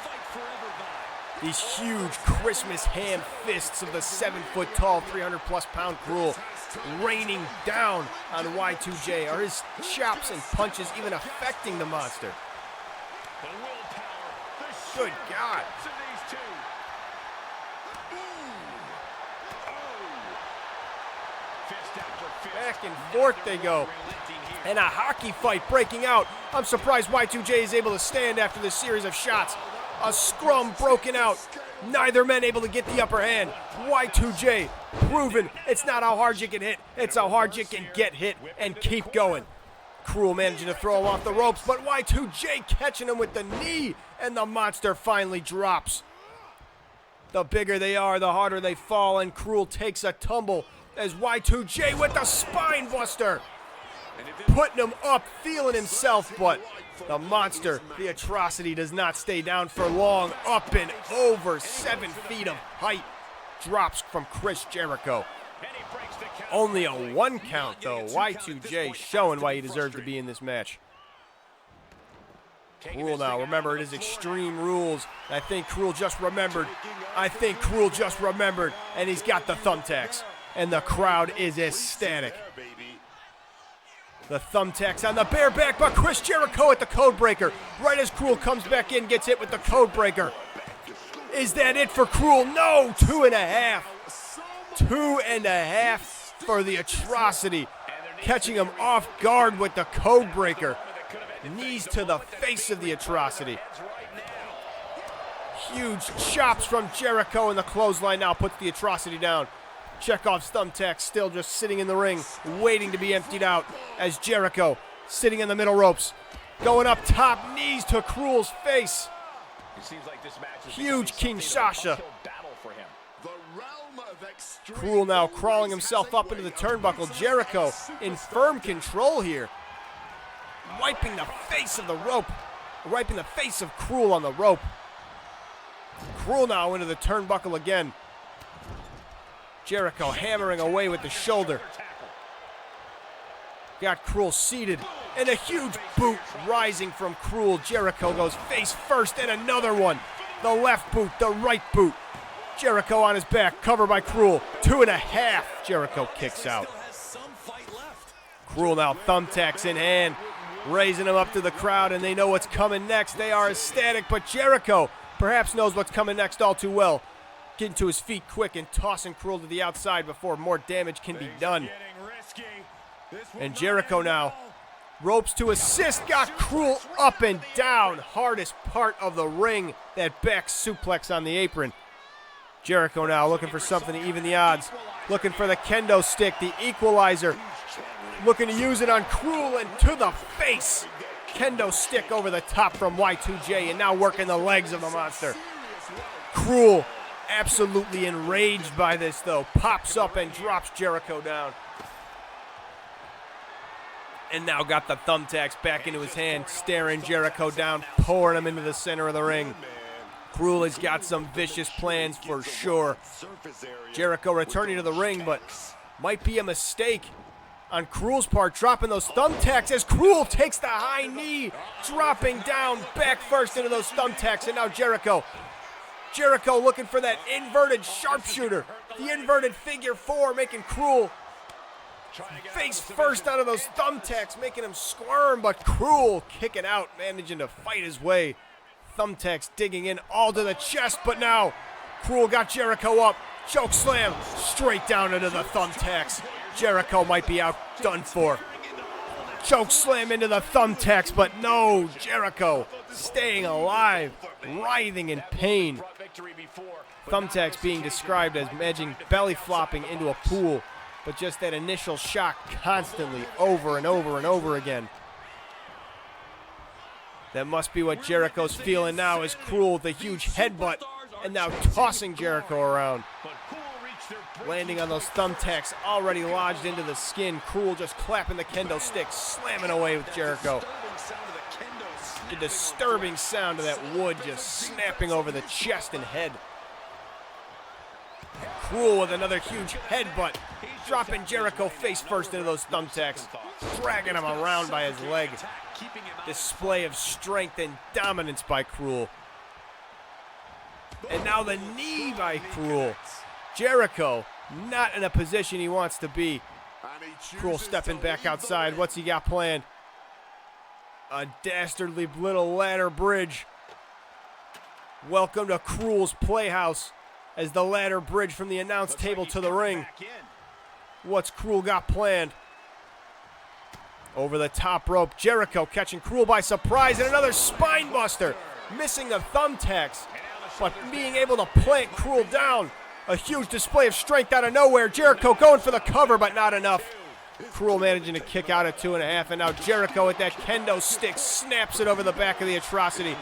A: These huge Christmas ham fists of the 7-foot-tall, 300-plus pound Cruel raining down on Y2J. Are his chops and punches even affecting the monster? Good God. Back and forth they go. And a hockey fight breaking out. I'm surprised Y2J is able to stand after this series of shots. A scrum broken out. Neither man able to get the upper hand. Y2J proving it's not how hard you can hit, it's how hard you can get hit and keep going. Cruel managing to throw him off the ropes, but Y2J catching him with the knee, and the monster finally drops. The bigger they are, the harder they fall, and Cruel takes a tumble as Y2J with the spine buster. Putting him up, feeling himself, but the monster, the atrocity, does not stay down for long. Up and over 7 feet of height. Drops from Chris Jericho. Only a 1 count, though. Y2J showing why he deserves to be in this match. Cruel now. Remember, it is Extreme Rules. I think Cruel just remembered. And he's got the thumbtacks. And the crowd is ecstatic. The thumbtacks on the bareback, but Chris Jericho at the codebreaker. Right as Cruel comes back in, gets hit with the codebreaker. Is that it for Cruel? No, 2.5. 2.5 for the atrocity. Catching him off guard with the codebreaker. Knees to the face of the atrocity. Huge chops from Jericho, and the clothesline now puts the atrocity down. Chekhov's thumbtack still just sitting in the ring, waiting to be emptied out as Jericho sitting in the middle ropes. Going up top, knees to Cruel's face. Huge King Sasha. Cruel now crawling himself up into the turnbuckle. Jericho in firm control here. Wiping the face of the rope. Wiping the face of Cruel on the rope. Cruel now into the turnbuckle again. Jericho hammering away with the shoulder. Got Cruel seated. And a huge boot rising from Cruel. Jericho goes face first and another one. The left boot, the right boot. Jericho on his back, covered by Cruel. 2.5. Jericho kicks out. Cruel now thumbtacks in hand. Raising him up to the crowd, and they know what's coming next. They are ecstatic, but Jericho perhaps knows what's coming next all too well. Getting to his feet quick and tossing Cruel to the outside before more damage can be done. And Jericho now, ropes to assist, got Cruel up and down. Hardest part of the ring, that back suplex on the apron. Jericho now looking for something to even the odds. Looking for the kendo stick, the equalizer. Looking to use it on Cruel and to the face. Kendo stick over the top from Y2J, and now working the legs of the monster. Cruel, absolutely enraged by this though, pops up and drops Jericho down. And now got the thumbtacks back into his hand, staring Jericho down, pouring him into the center of the ring. Cruel has got some vicious plans for sure. Jericho returning to the ring, but might be a mistake on Cruel's part, dropping those thumbtacks as Cruel takes the high knee, dropping down back first into those thumbtacks, and now Jericho looking for that inverted sharpshooter, the inverted figure 4, making Cruel face first out of those thumbtacks, making him squirm, but Cruel kicking out, managing to fight his way. Thumbtacks digging in all to the chest, but now Cruel got Jericho up. Choke slam straight down into the thumbtacks. Jericho might be outdone for. Choke slam into the thumbtacks, but no, Jericho staying alive, writhing in pain. Thumbtacks being described as edging belly flopping into a pool, but just that initial shock constantly over and over and over again. That must be what Jericho's feeling now as Cruel with a huge headbutt and now tossing Jericho around. Landing on those thumbtacks already lodged into the skin. Cruel just clapping the kendo stick, slamming away with Jericho. The disturbing sound of that wood just snapping over the chest and head. Cruel with another huge headbutt, dropping Jericho face first into those thumbtacks, dragging him around by his leg. Display of strength and dominance by Cruel. And now the knee by Cruel. Jericho not in a position he wants to be. Cruel stepping back outside. What's he got planned? A dastardly little ladder bridge. Welcome to Cruel's Playhouse as the ladder bridge from the announce table to the ring. What's Cruel got planned? Over the top rope, Jericho catching Cruel by surprise, and another spine buster, missing the thumbtacks, but being able to plant Cruel down. A huge display of strength out of nowhere. Jericho going for the cover, but not enough. Cruel managing to kick out at 2.5, and now Jericho with that kendo stick snaps it over the back of the Atrocity.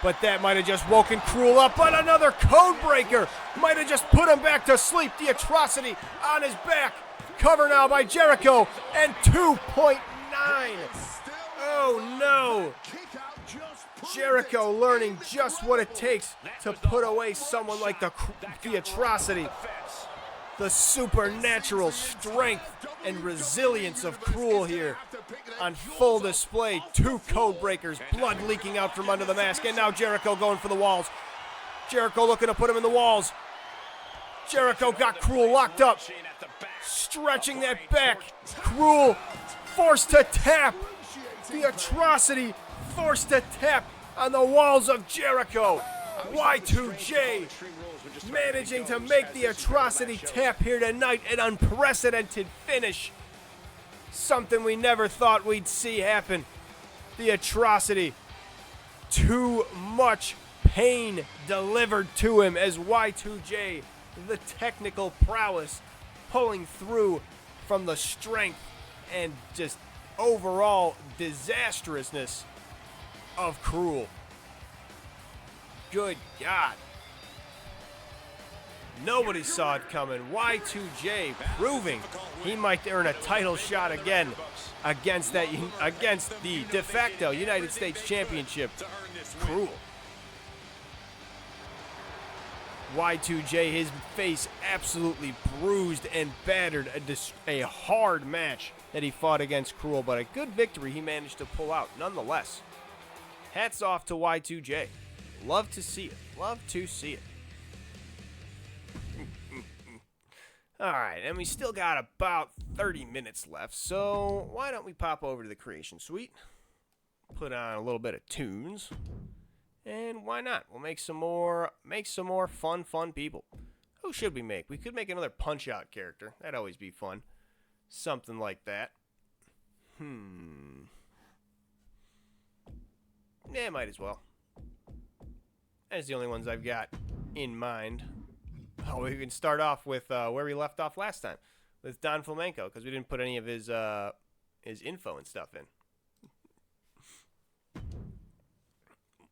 A: But that might have just woken Cruel up, but another code breaker might have just put him back to sleep. The Atrocity on his back. Cover now by Jericho, and 2.9. Oh no. Jericho learning just what it takes to put away someone like the Atrocity. The supernatural strength and resilience of Cruel here on full display. 2 code breakers, blood leaking out from under the mask, and now Jericho going for the walls. Jericho looking to put him in the walls. Jericho got Cruel locked up, stretching that back. Cruel forced to tap. The Atrocity forced to tap on the walls of Jericho. Y2J managing to make the Atrocity tap here tonight. An unprecedented finish. Something we never thought we'd see happen. The Atrocity. Too much pain delivered to him as Y2J, the technical prowess, pulling through from the strength and just overall disastrousness of Cruel. Good God. Nobody saw it coming. Y2J proving he might earn a title shot again against the de facto United States Championship. Cruel. Y2J, his face absolutely bruised and battered. A hard match that he fought against Cruel, but a good victory he managed to pull out nonetheless. Hats off to Y2J. Love to see it. Love to see it. Alright, and we still got about 30 minutes left, so why don't we pop over to the Creation Suite, put on a little bit of tunes, and why not? We'll make some more fun people. Who should we make? We could make another Punch-Out character. That'd always be fun. Something like that. Yeah, might as well. That's the only ones I've got in mind. Oh, we can start off with where we left off last time, with Don Flamenco, because we didn't put any of his info and stuff in.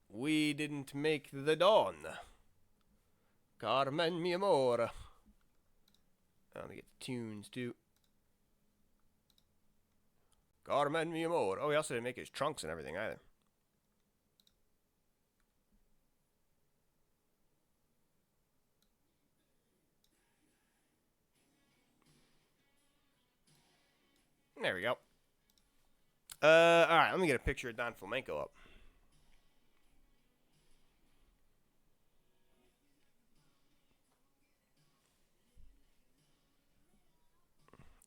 A: We didn't make the Dawn. Carmen mi amor. Let me get the tunes too. Carmen mi amor. Oh, he also didn't make his trunks and everything either. There we go. Alright, let me get a picture of Don Flamenco up.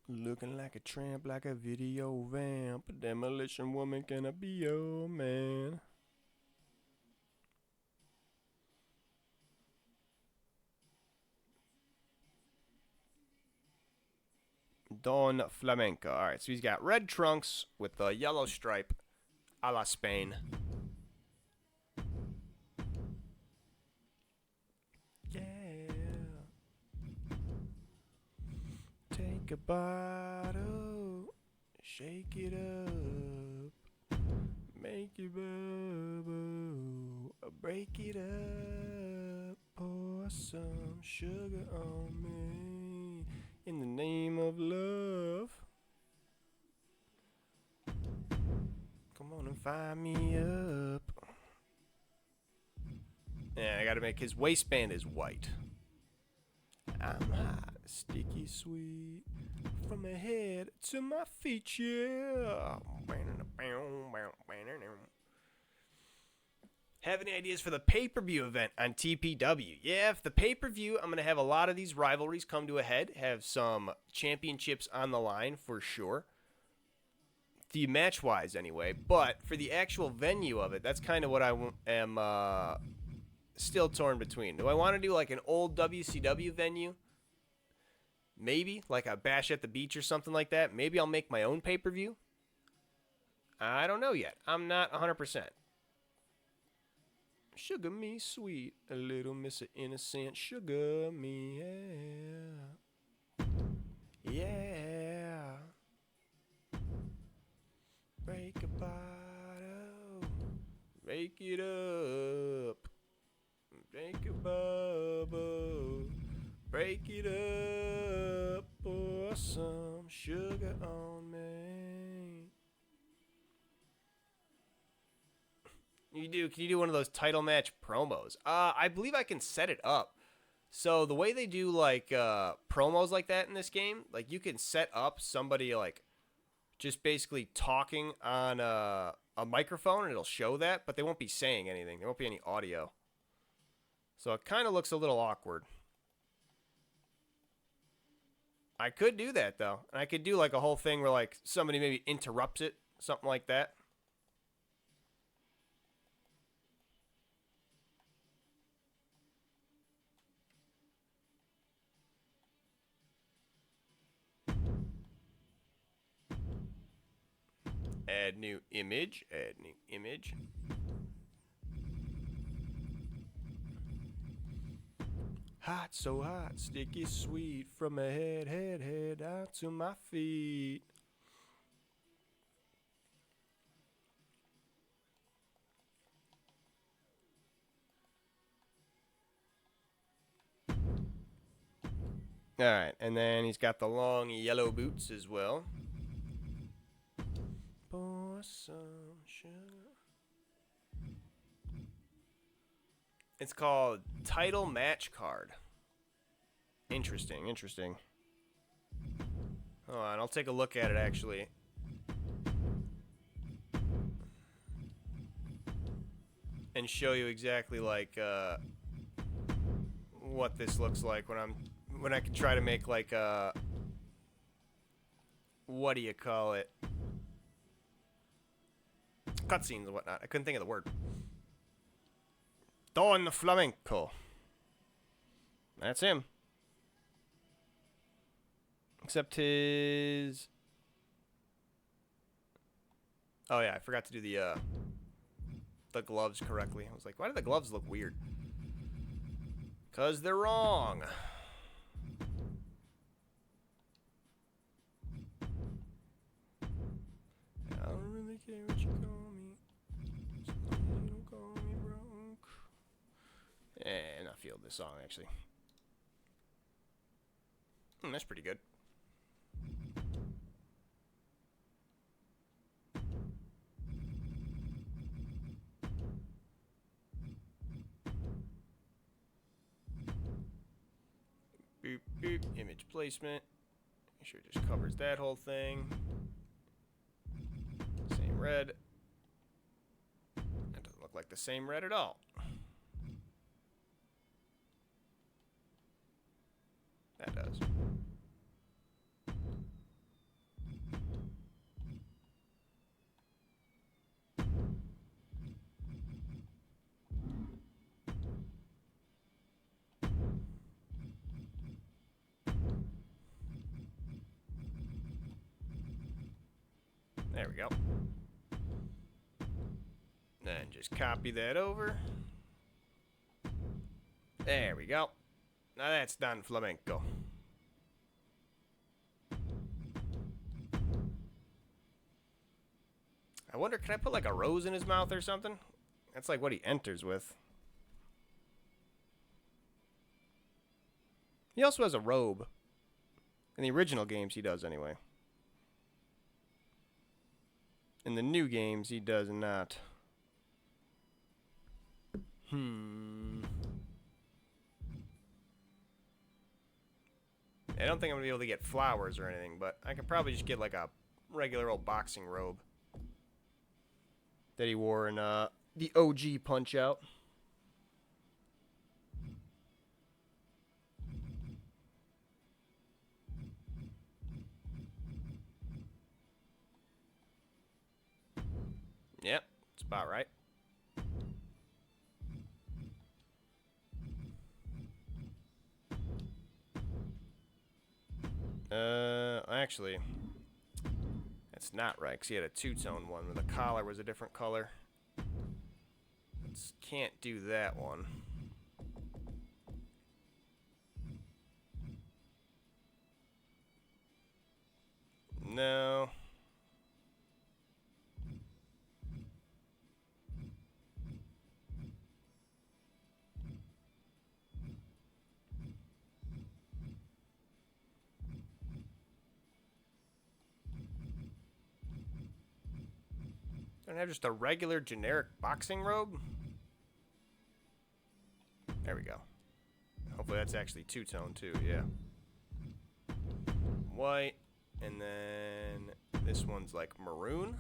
A: Looking like a tramp, like a video vamp. Demolition woman, can I be your man? Don Flamenco. Alright, so he's got red trunks with a yellow stripe a la Spain. Yeah. Take a bottle, shake it up, make it bubble, break it up, pour some sugar on me. In the name of love. Come on and fire me up. Yeah, I gotta make his waistband is white. I'm hot, sticky sweet, from my head to my feet, yeah. Have any ideas for the pay-per-view event on TPW? Yeah, if the pay-per-view, I'm going to have a lot of these rivalries come to a head, have some championships on the line for sure. The match-wise, anyway. But for the actual venue of it, that's kind of what I am still torn between. Do I want to do like an old WCW venue? Maybe, like a Bash at the Beach or something like that. Maybe I'll make my own pay-per-view. I don't know yet. I'm not 100%. Sugar me sweet, a little Mr. Innocent. Sugar me, yeah. Yeah. Break it up. Break a bubble. Break it up. Pour some sugar on me. Can you do one of those title match promos? I believe I can set it up. So the way they do like promos like that in this game, like you can set up somebody like just basically talking on a microphone and it'll show that, but they won't be saying anything. There won't be any audio. So it kind of looks a little awkward. I could do that though. And I could do like a whole thing where like somebody maybe interrupts it, something like that. Add new image. Add new image. Hot, so hot, sticky sweet. From my head out to my feet. Alright, and then he's got the long yellow boots as well. Pour some sugar. It's called Title Match Card. Interesting, interesting. Hold on, I'll take a look at it actually. And show you exactly like what this looks like when I can try to make like what do you call it? Cutscenes and whatnot. I couldn't think of the word. Don Flamenco. That's him. Except his... Oh yeah, I forgot to do the gloves correctly. I was like, why do the gloves look weird? 'Cause they're wrong. I don't really care what you call me. As long as you don't call me broke. And I feel this song actually. That's pretty good. Boop, boop. Image placement. Make sure it just covers that whole thing. Same red. That doesn't look like the same red at all. That does. There we go. Then just copy that over. There we go. Now that's done flamenco. I wonder, can I put like a rose in his mouth or something? That's like what he enters with. He also has a robe. In the original games, he does anyway. In the new games, he does not. I don't think I'm going to be able to get flowers or anything, but I could probably just get like a regular old boxing robe that he wore in the OG Punch-Out. Yep, it's about right. Actually, that's not right, because he had a two-tone one where the collar was a different color. Can't do that one. No. Don't have just a regular generic boxing robe? There we go. Hopefully that's actually two-tone too, yeah. White, and then this one's like maroon.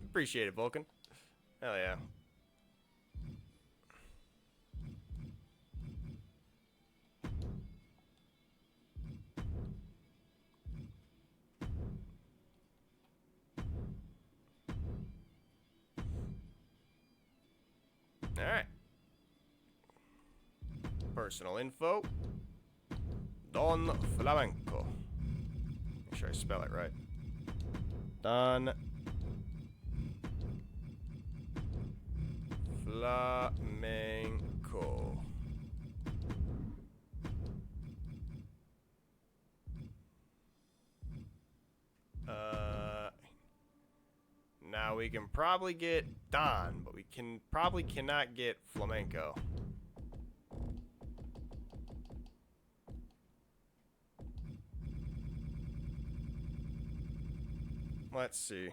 A: Appreciate it, Vulcan. Hell yeah. Alright. Personal info. Don Flamenco. Make sure I spell it right. Don Flamenco. Now we can probably get Don, but we probably cannot get Flamenco. Let's see.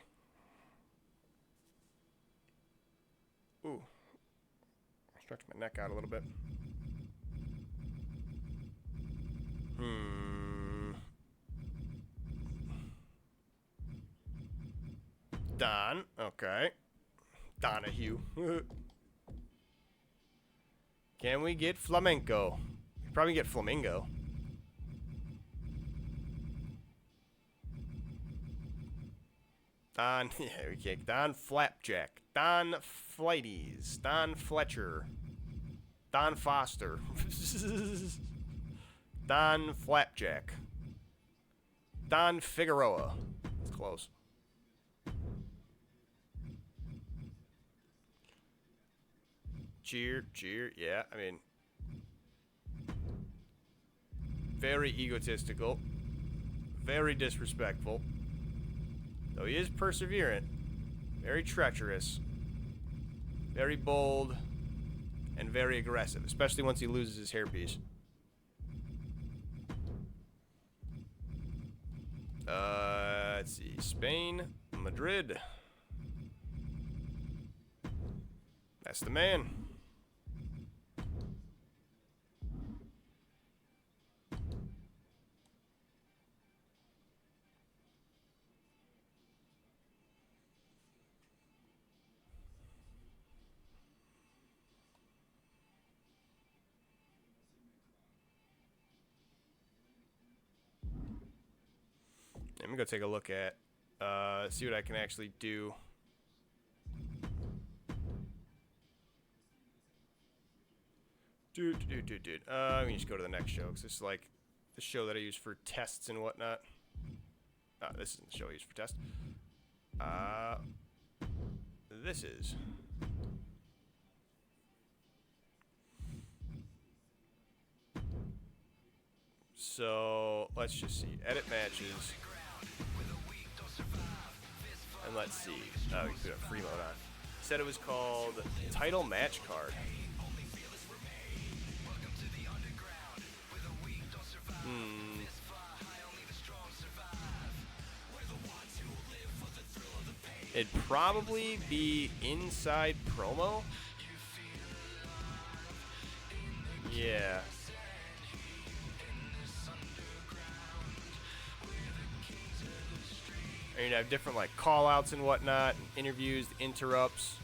A: Ooh. Stretch my neck out a little bit. Don, okay. Donahue. Can we get flamenco? Probably get flamingo. Don, yeah, we can't. Don Flapjack. Don Flighties. Don Fletcher. Don Foster. Don Flapjack. Don Figueroa. It's close. Cheer, cheer, yeah, I mean, very egotistical, very disrespectful, though he is perseverant, very treacherous, very bold, and very aggressive, especially once he loses his hairpiece. Let's see, Spain, Madrid. That's the man. Let me go take a look at, see what I can actually do. Dude. We can just go to the next show, because this is like the show that I use for tests and whatnot. This isn't the show I use for tests. This is. So, let's just see. Edit matches. And let's see. Oh, we put a free mode on. Said it was called Title Match Card. It'd probably be inside promo. Yeah. And you'd have different like call outs and whatnot, interviews, interrupts.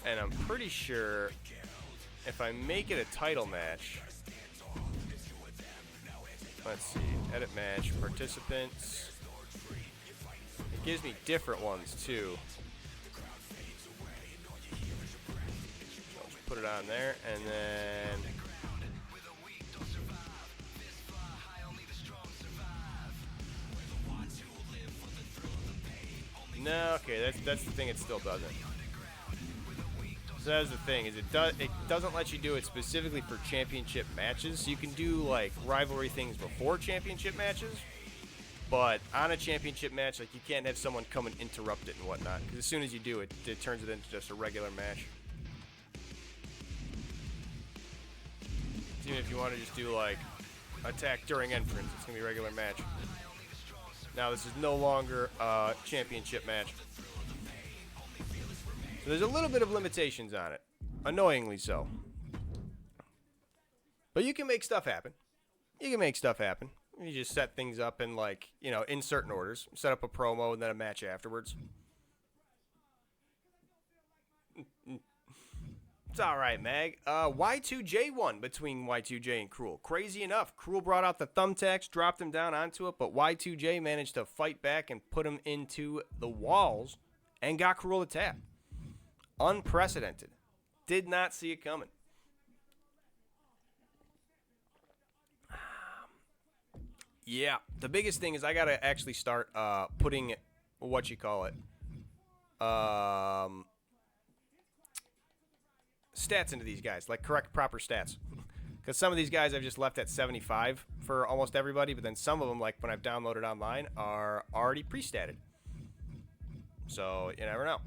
A: And I'm pretty sure if I make it a title match, let's see, edit match, participants. It gives me different ones too. I'll just put it on there, and then no, okay, that's the thing. It still doesn't. So that's the thing, is it doesn't let you do it specifically for championship matches. So you can do like rivalry things before championship matches, but on a championship match, like you can't have someone come and interrupt it and whatnot. Because as soon as you do it, it turns it into just a regular match. Even if you want to just do like attack during entrance, it's gonna be a regular match. Now this is no longer a championship match. So there's a little bit of limitations on it. Annoyingly so. But you can make stuff happen. You can make stuff happen. You just set things up in, like, you know, in certain orders. Set up a promo and then a match afterwards. It's alright, Mag. Y2J won between Y2J and Cruel. Crazy enough, Cruel brought out the thumbtacks, dropped him down onto it, but Y2J managed to fight back and put him into the walls and got Cruel to tap. Unprecedented. Did not see it coming. Yeah, the biggest thing is I gotta actually start putting stats into these guys, like correct proper stats. Because some of these guys I've just left at 75 for almost everybody, but then some of them, like when I've downloaded online, are already pre-statted. So you never know.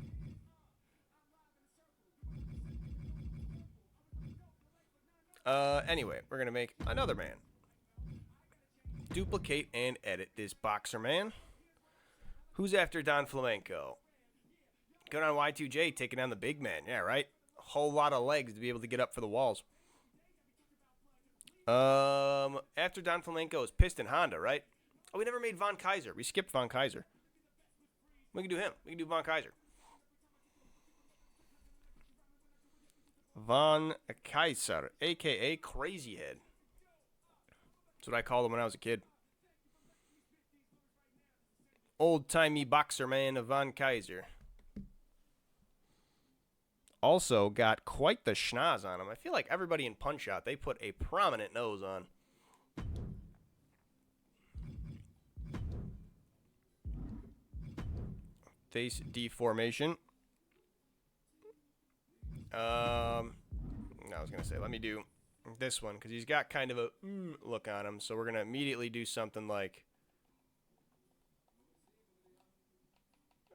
A: Anyway, we're going to make another man. Duplicate and edit this boxer man. Who's after Don Flamenco? Going on Y2J, taking down the big man. Yeah, right? A whole lot of legs to be able to get up for the walls. After Don Flamenco is Piston Honda, right? Oh, we never made Von Kaiser. We skipped Von Kaiser. We can do him. We can do Von Kaiser. Von Kaiser, a.k.a. Crazy Head. That's what I called him when I was a kid. Old-timey boxer man of Von Kaiser. Also got quite the schnoz on him. I feel like everybody in Punch-Out, they put a prominent nose on. Face deformation. I was going to say, let me do this one, because he's got kind of a look on him. So we're going to immediately do something like,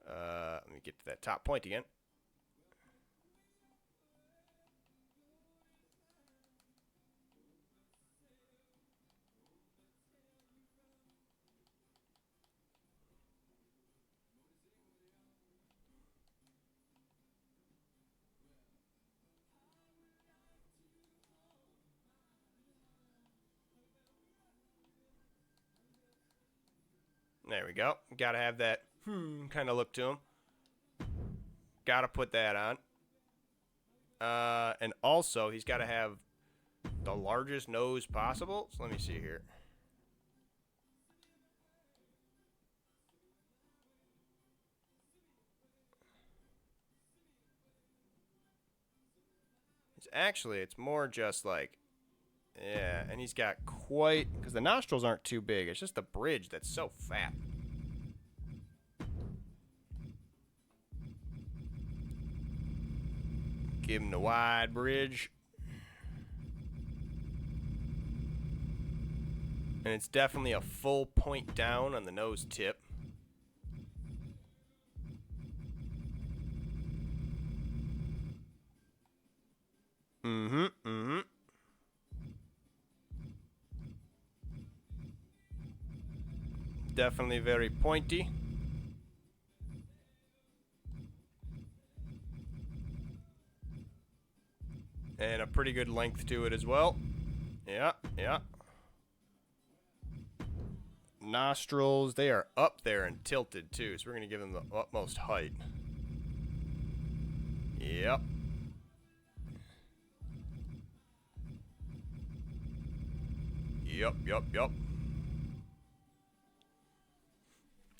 A: let me get to that top point again. There we go. Got to have that kind of look to him. Got to put that on. And also, he's got to have the largest nose possible. So let me see here. It's more just like, yeah, and he's got quite, because the nostrils aren't too big. It's just the bridge that's so fat. Give him the wide bridge. And it's definitely a full point down on the nose tip. Definitely very pointy. And a pretty good length to it as well. Yeah, yeah. Nostrils, they are up there and tilted too, so we're going to give them the utmost height. Yep. Yep.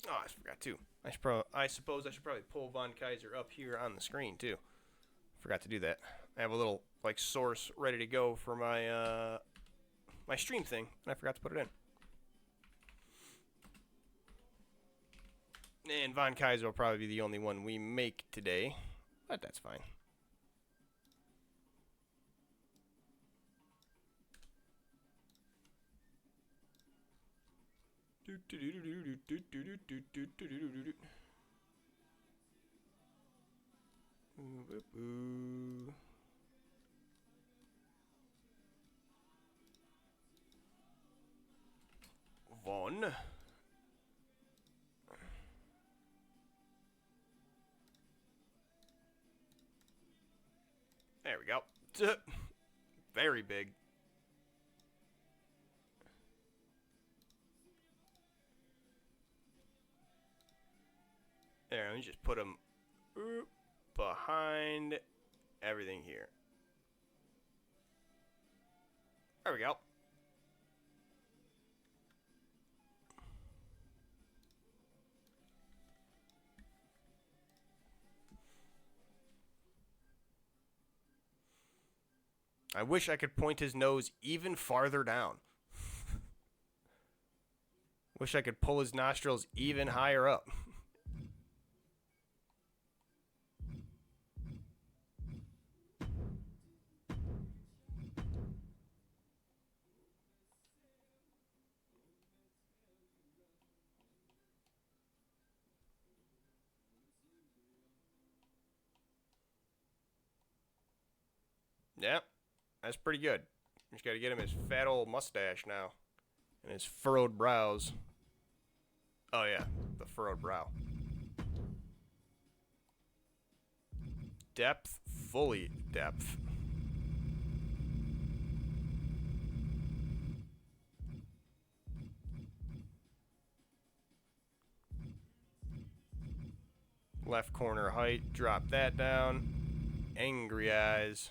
A: Oh, I forgot too. I suppose I should probably pull Von Kaiser up here on the screen too. Forgot to do that. I have a little like source ready to go for my my stream thing, and I forgot to put it in. And Von Kaiser will probably be the only one we make today, but that's fine. One. There we go. Very big. There, let me just put them behind everything here. There we go. I wish I could point his nose even farther down. Wish I could pull his nostrils even higher up. Yep, that's pretty good. Just got to get him his fat old mustache now. And his furrowed brows. Oh yeah, the furrowed brow. Depth, fully depth. Left corner height, drop that down. Angry eyes.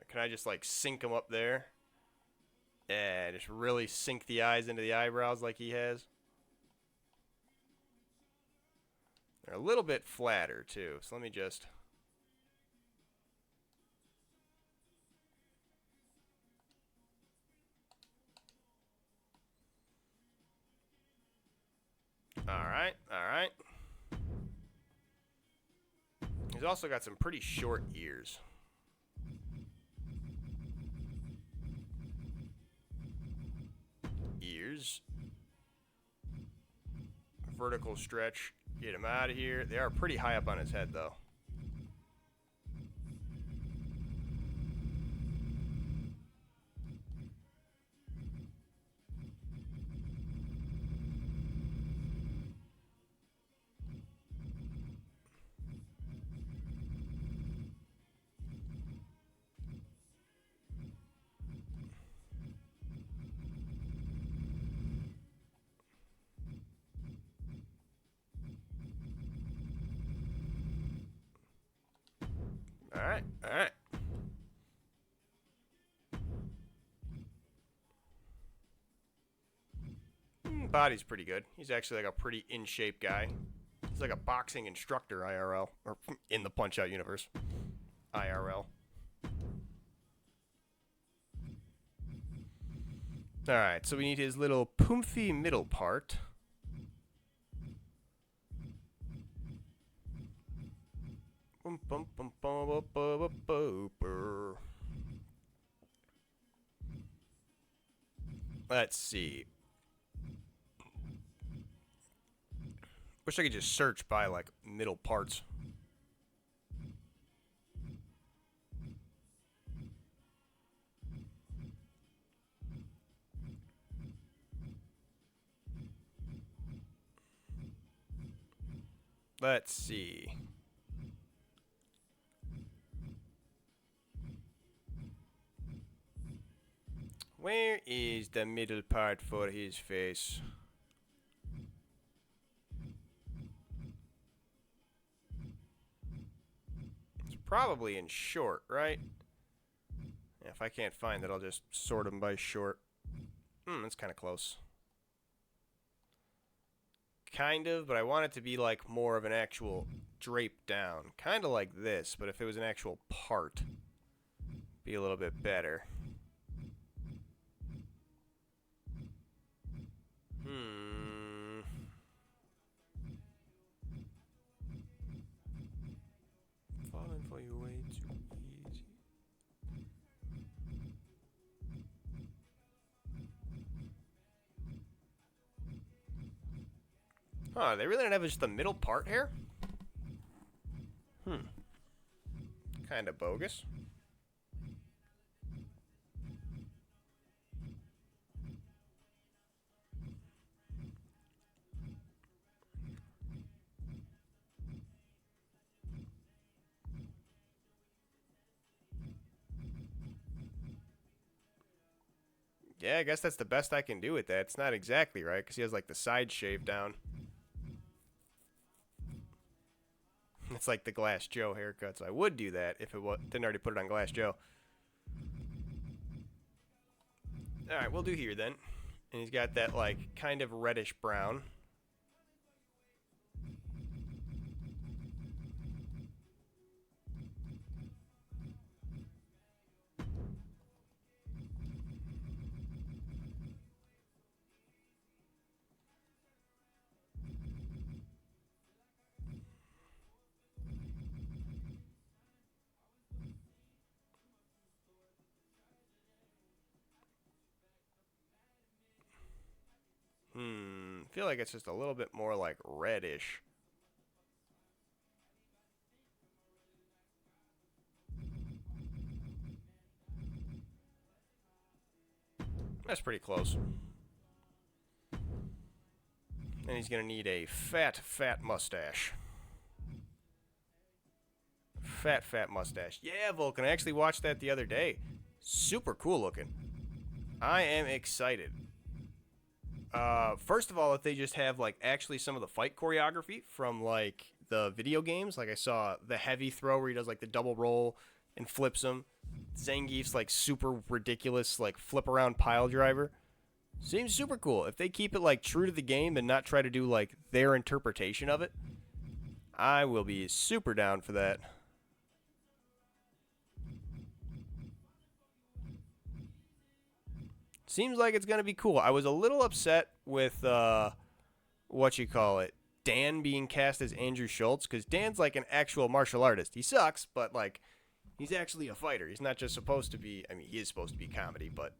A: Can I just like sink him up there? Yeah, just really sink the eyes into the eyebrows like he has. They're a little bit flatter too, so let me just... Alright, alright. He's also got some pretty short ears. Ears. Vertical stretch. Get him out of here. They are pretty high up on his head, though. Alright, alright. Body's pretty good. He's actually like a pretty in-shape guy. He's like a boxing instructor, IRL. Or in the Punch-Out universe. IRL. Alright, so we need his little poomfy middle part. Let's see. Wish I could just search by like middle parts. Let's see. Where is the middle part for his face? It's probably in short, right? Yeah, if I can't find it, I'll just sort them by short. That's kind of close. kind of, but I want it to be like more of an actual drape down. Kind of like this, but if it was an actual part, be a little bit better. Falling for you way too easy. Huh, they really don't have just the middle part here? Kind of bogus. Yeah, I guess that's the best I can do with that. It's not exactly right, because he has, like, the side shaved down. It's like the Glass Joe haircut, so I would do that if it didn't already put it on Glass Joe. Alright, we'll do here, then. And he's got that, like, kind of reddish brown. I feel like it's just a little bit more like reddish. That's pretty close. And he's going to need a fat mustache. Fat mustache. Yeah, Vulcan. I actually watched that the other day. Super cool looking. I am excited. First of all, if they just have, like, actually some of the fight choreography from, like, the video games. Like, I saw the heavy throw where he does, like, the double roll and flips him. Zangief's, like, super ridiculous, like, flip around pile driver. Seems super cool. If they keep it, like, true to the game and not try to do, like, their interpretation of it, I will be super down for that. Seems like it's going to be cool. I was a little upset with, Dan being cast as Andrew Schultz, because Dan's, like, an actual martial artist. He sucks, but, like, he's actually a fighter. He's not just supposed to be, I mean, he is supposed to be comedy, but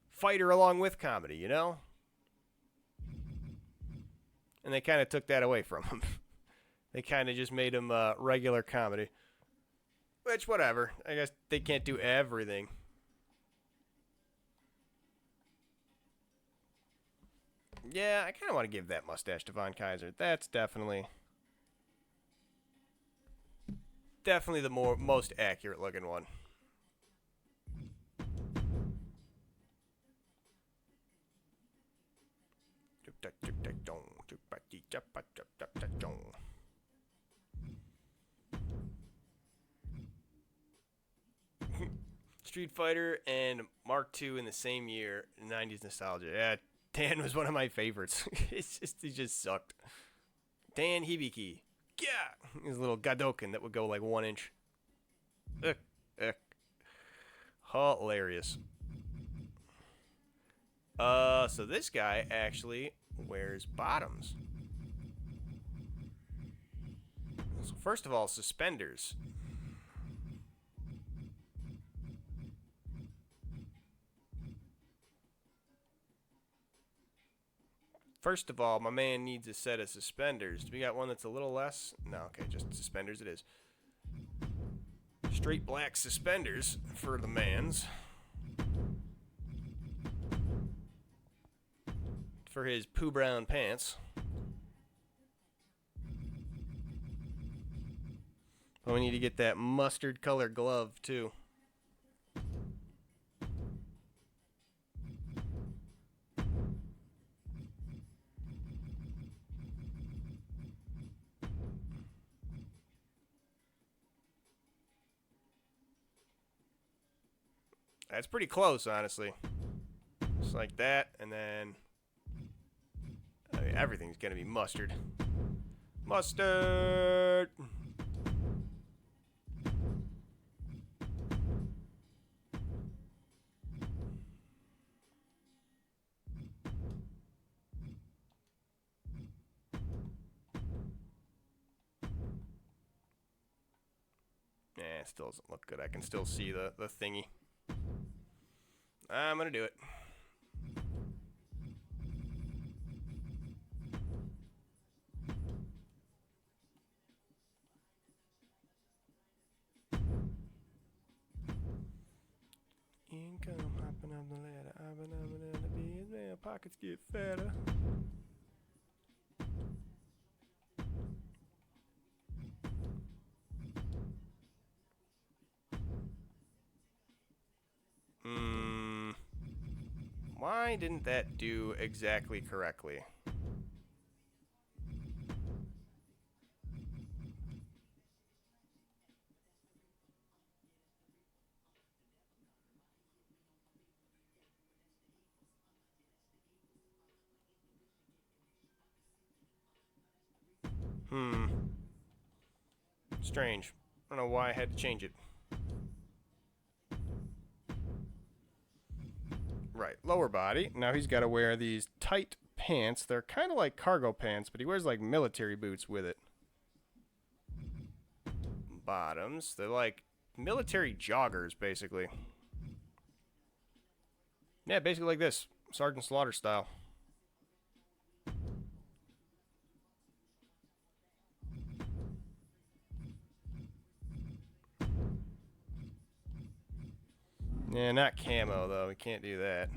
A: fighter along with comedy, you know? And they kind of took that away from him. They kind of just made him regular comedy. Which, whatever. I guess they can't do everything. Yeah, I kind of want to give that mustache to Von Kaiser. That's definitely the most accurate looking one. Street Fighter and Mark II in the same year, 90s nostalgia. Yeah, Dan was one of my favorites. He just sucked. Dan Hibiki. Yeah! His little Gadoken that would go like 1 inch. Hilarious. So this guy actually wears bottoms. So first of all, suspenders. First of all, my man needs a set of suspenders. Do we got one that's a little less? No, okay, just suspenders it is. Straight black suspenders for the mans. For his poo brown pants. But we need to get that mustard color glove too. That's pretty close, honestly. Just like that, and then... Everything's gonna be mustard. Mustard! It still doesn't look good. I can still see the thingy. I'm gonna do it. Income hopping up the ladder. I've been up the bees, man. Pockets get fatter. Why didn't that do exactly correctly? Strange. I don't know why I had to change it. Right, lower body. Now he's got to wear these tight pants. They're kind of like cargo pants, but he wears like military boots with it. Bottoms. They're like military joggers, basically. Yeah, basically like this. Sergeant Slaughter style. Yeah, not camo, though. We can't do that.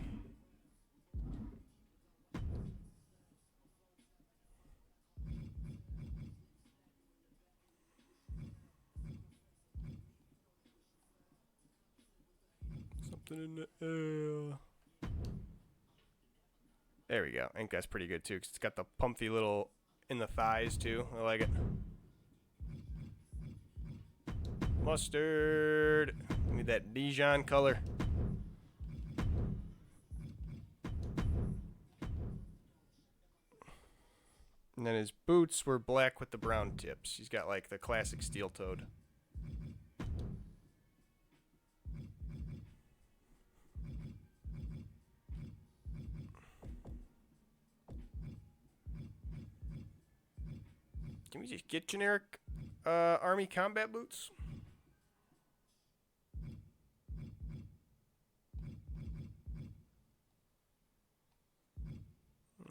A: Something in the air. There we go. I think that's pretty good, too, because it's got the pumpy little in the thighs, too. I like it. Mustard. Give me that Dijon color. And then his boots were black with the brown tips. He's got like the classic steel-toed. Can we just get generic Army combat boots?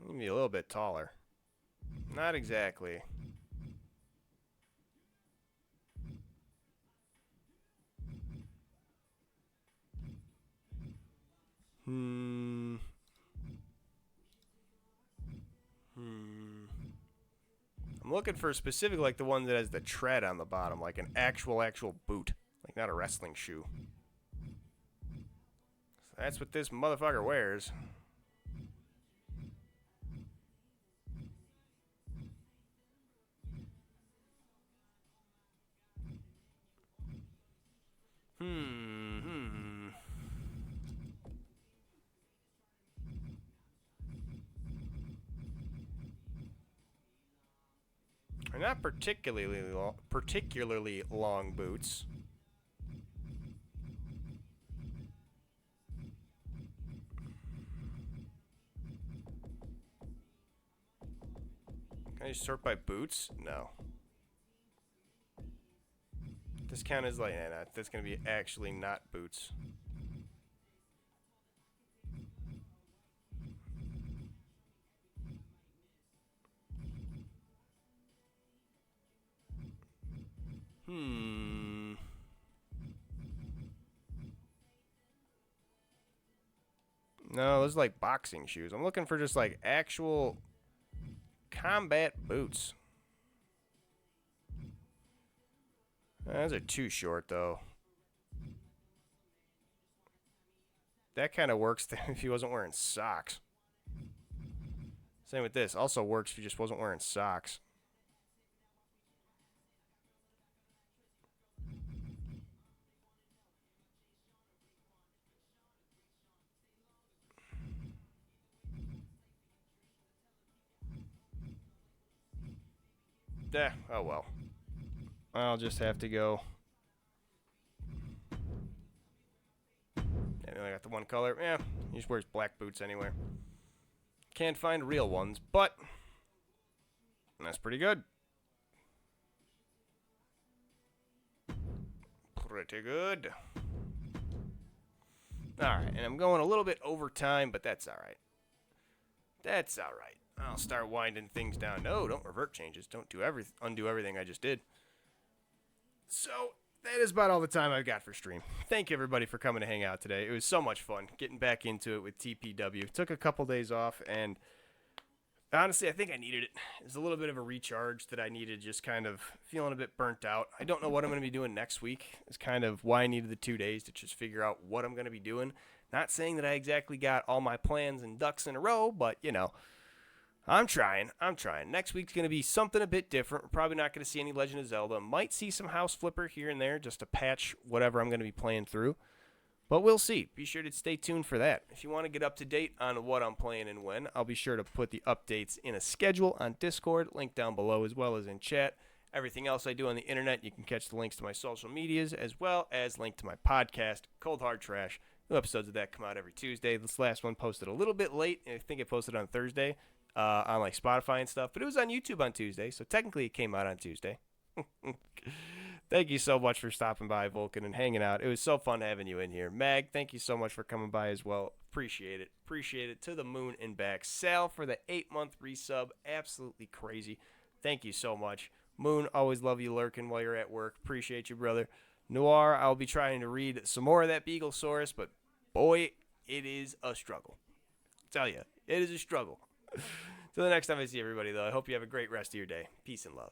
A: Maybe a little bit taller. Not exactly. I'm looking for specific, like the one that has the tread on the bottom, like an actual boot, like not a wrestling shoe. So that's what this motherfucker wears. They're not particularly long boots. Can I sort by boots? No. This count is like, nah, that's gonna be actually not boots. No, those are like boxing shoes. I'm looking for just like actual combat boots. Those are too short though. That kind of works if he wasn't wearing socks. Same with this. Also works if he just wasn't wearing socks. Oh well. I'll just have to go. I only got the one color. Yeah, he just wears black boots anyway. Can't find real ones, but that's pretty good. Pretty good. Alright, and I'm going a little bit over time, but that's alright. That's alright. I'll start winding things down. No, don't revert changes. Don't undo everything I just did. So, that is about all the time I've got for stream. Thank you, everybody, for coming to hang out today. It was so much fun getting back into it with TPW. Took a couple days off, and honestly, I think I needed it. It was a little bit of a recharge that I needed, just kind of feeling a bit burnt out. I don't know what I'm going to be doing next week. It's kind of why I needed the 2 days to just figure out what I'm going to be doing. Not saying that I exactly got all my plans and ducks in a row, but, you know, I'm trying. Next week's going to be something a bit different. We're probably not going to see any Legend of Zelda. Might see some House Flipper here and there just to patch whatever I'm going to be playing through. But we'll see. Be sure to stay tuned for that. If you want to get up to date on what I'm playing and when, I'll be sure to put the updates in a schedule on Discord, link down below as well as in chat. Everything else I do on the internet, you can catch the links to my social medias as well as link to my podcast, Cold Hard Trash. New episodes of that come out every Tuesday. This last one posted a little bit late. I think it posted on Thursday on like Spotify and stuff, but it was on YouTube on Tuesday, so technically it came out on Tuesday. Thank you so much for stopping by, Vulcan, and hanging out. It was so fun having you in here. Mag, thank you so much for coming by as well. Appreciate it. Appreciate it to the moon and back. Sal for the 8-month resub. Absolutely crazy. Thank you so much. Moon, always love you lurking while you're at work. Appreciate you, brother. Noir, I'll be trying to read some more of that Beaglesaurus, but boy, it is a struggle. I'll tell you, it is a struggle. Till the next time I see everybody, though, I hope you have a great rest of your day. Peace and love.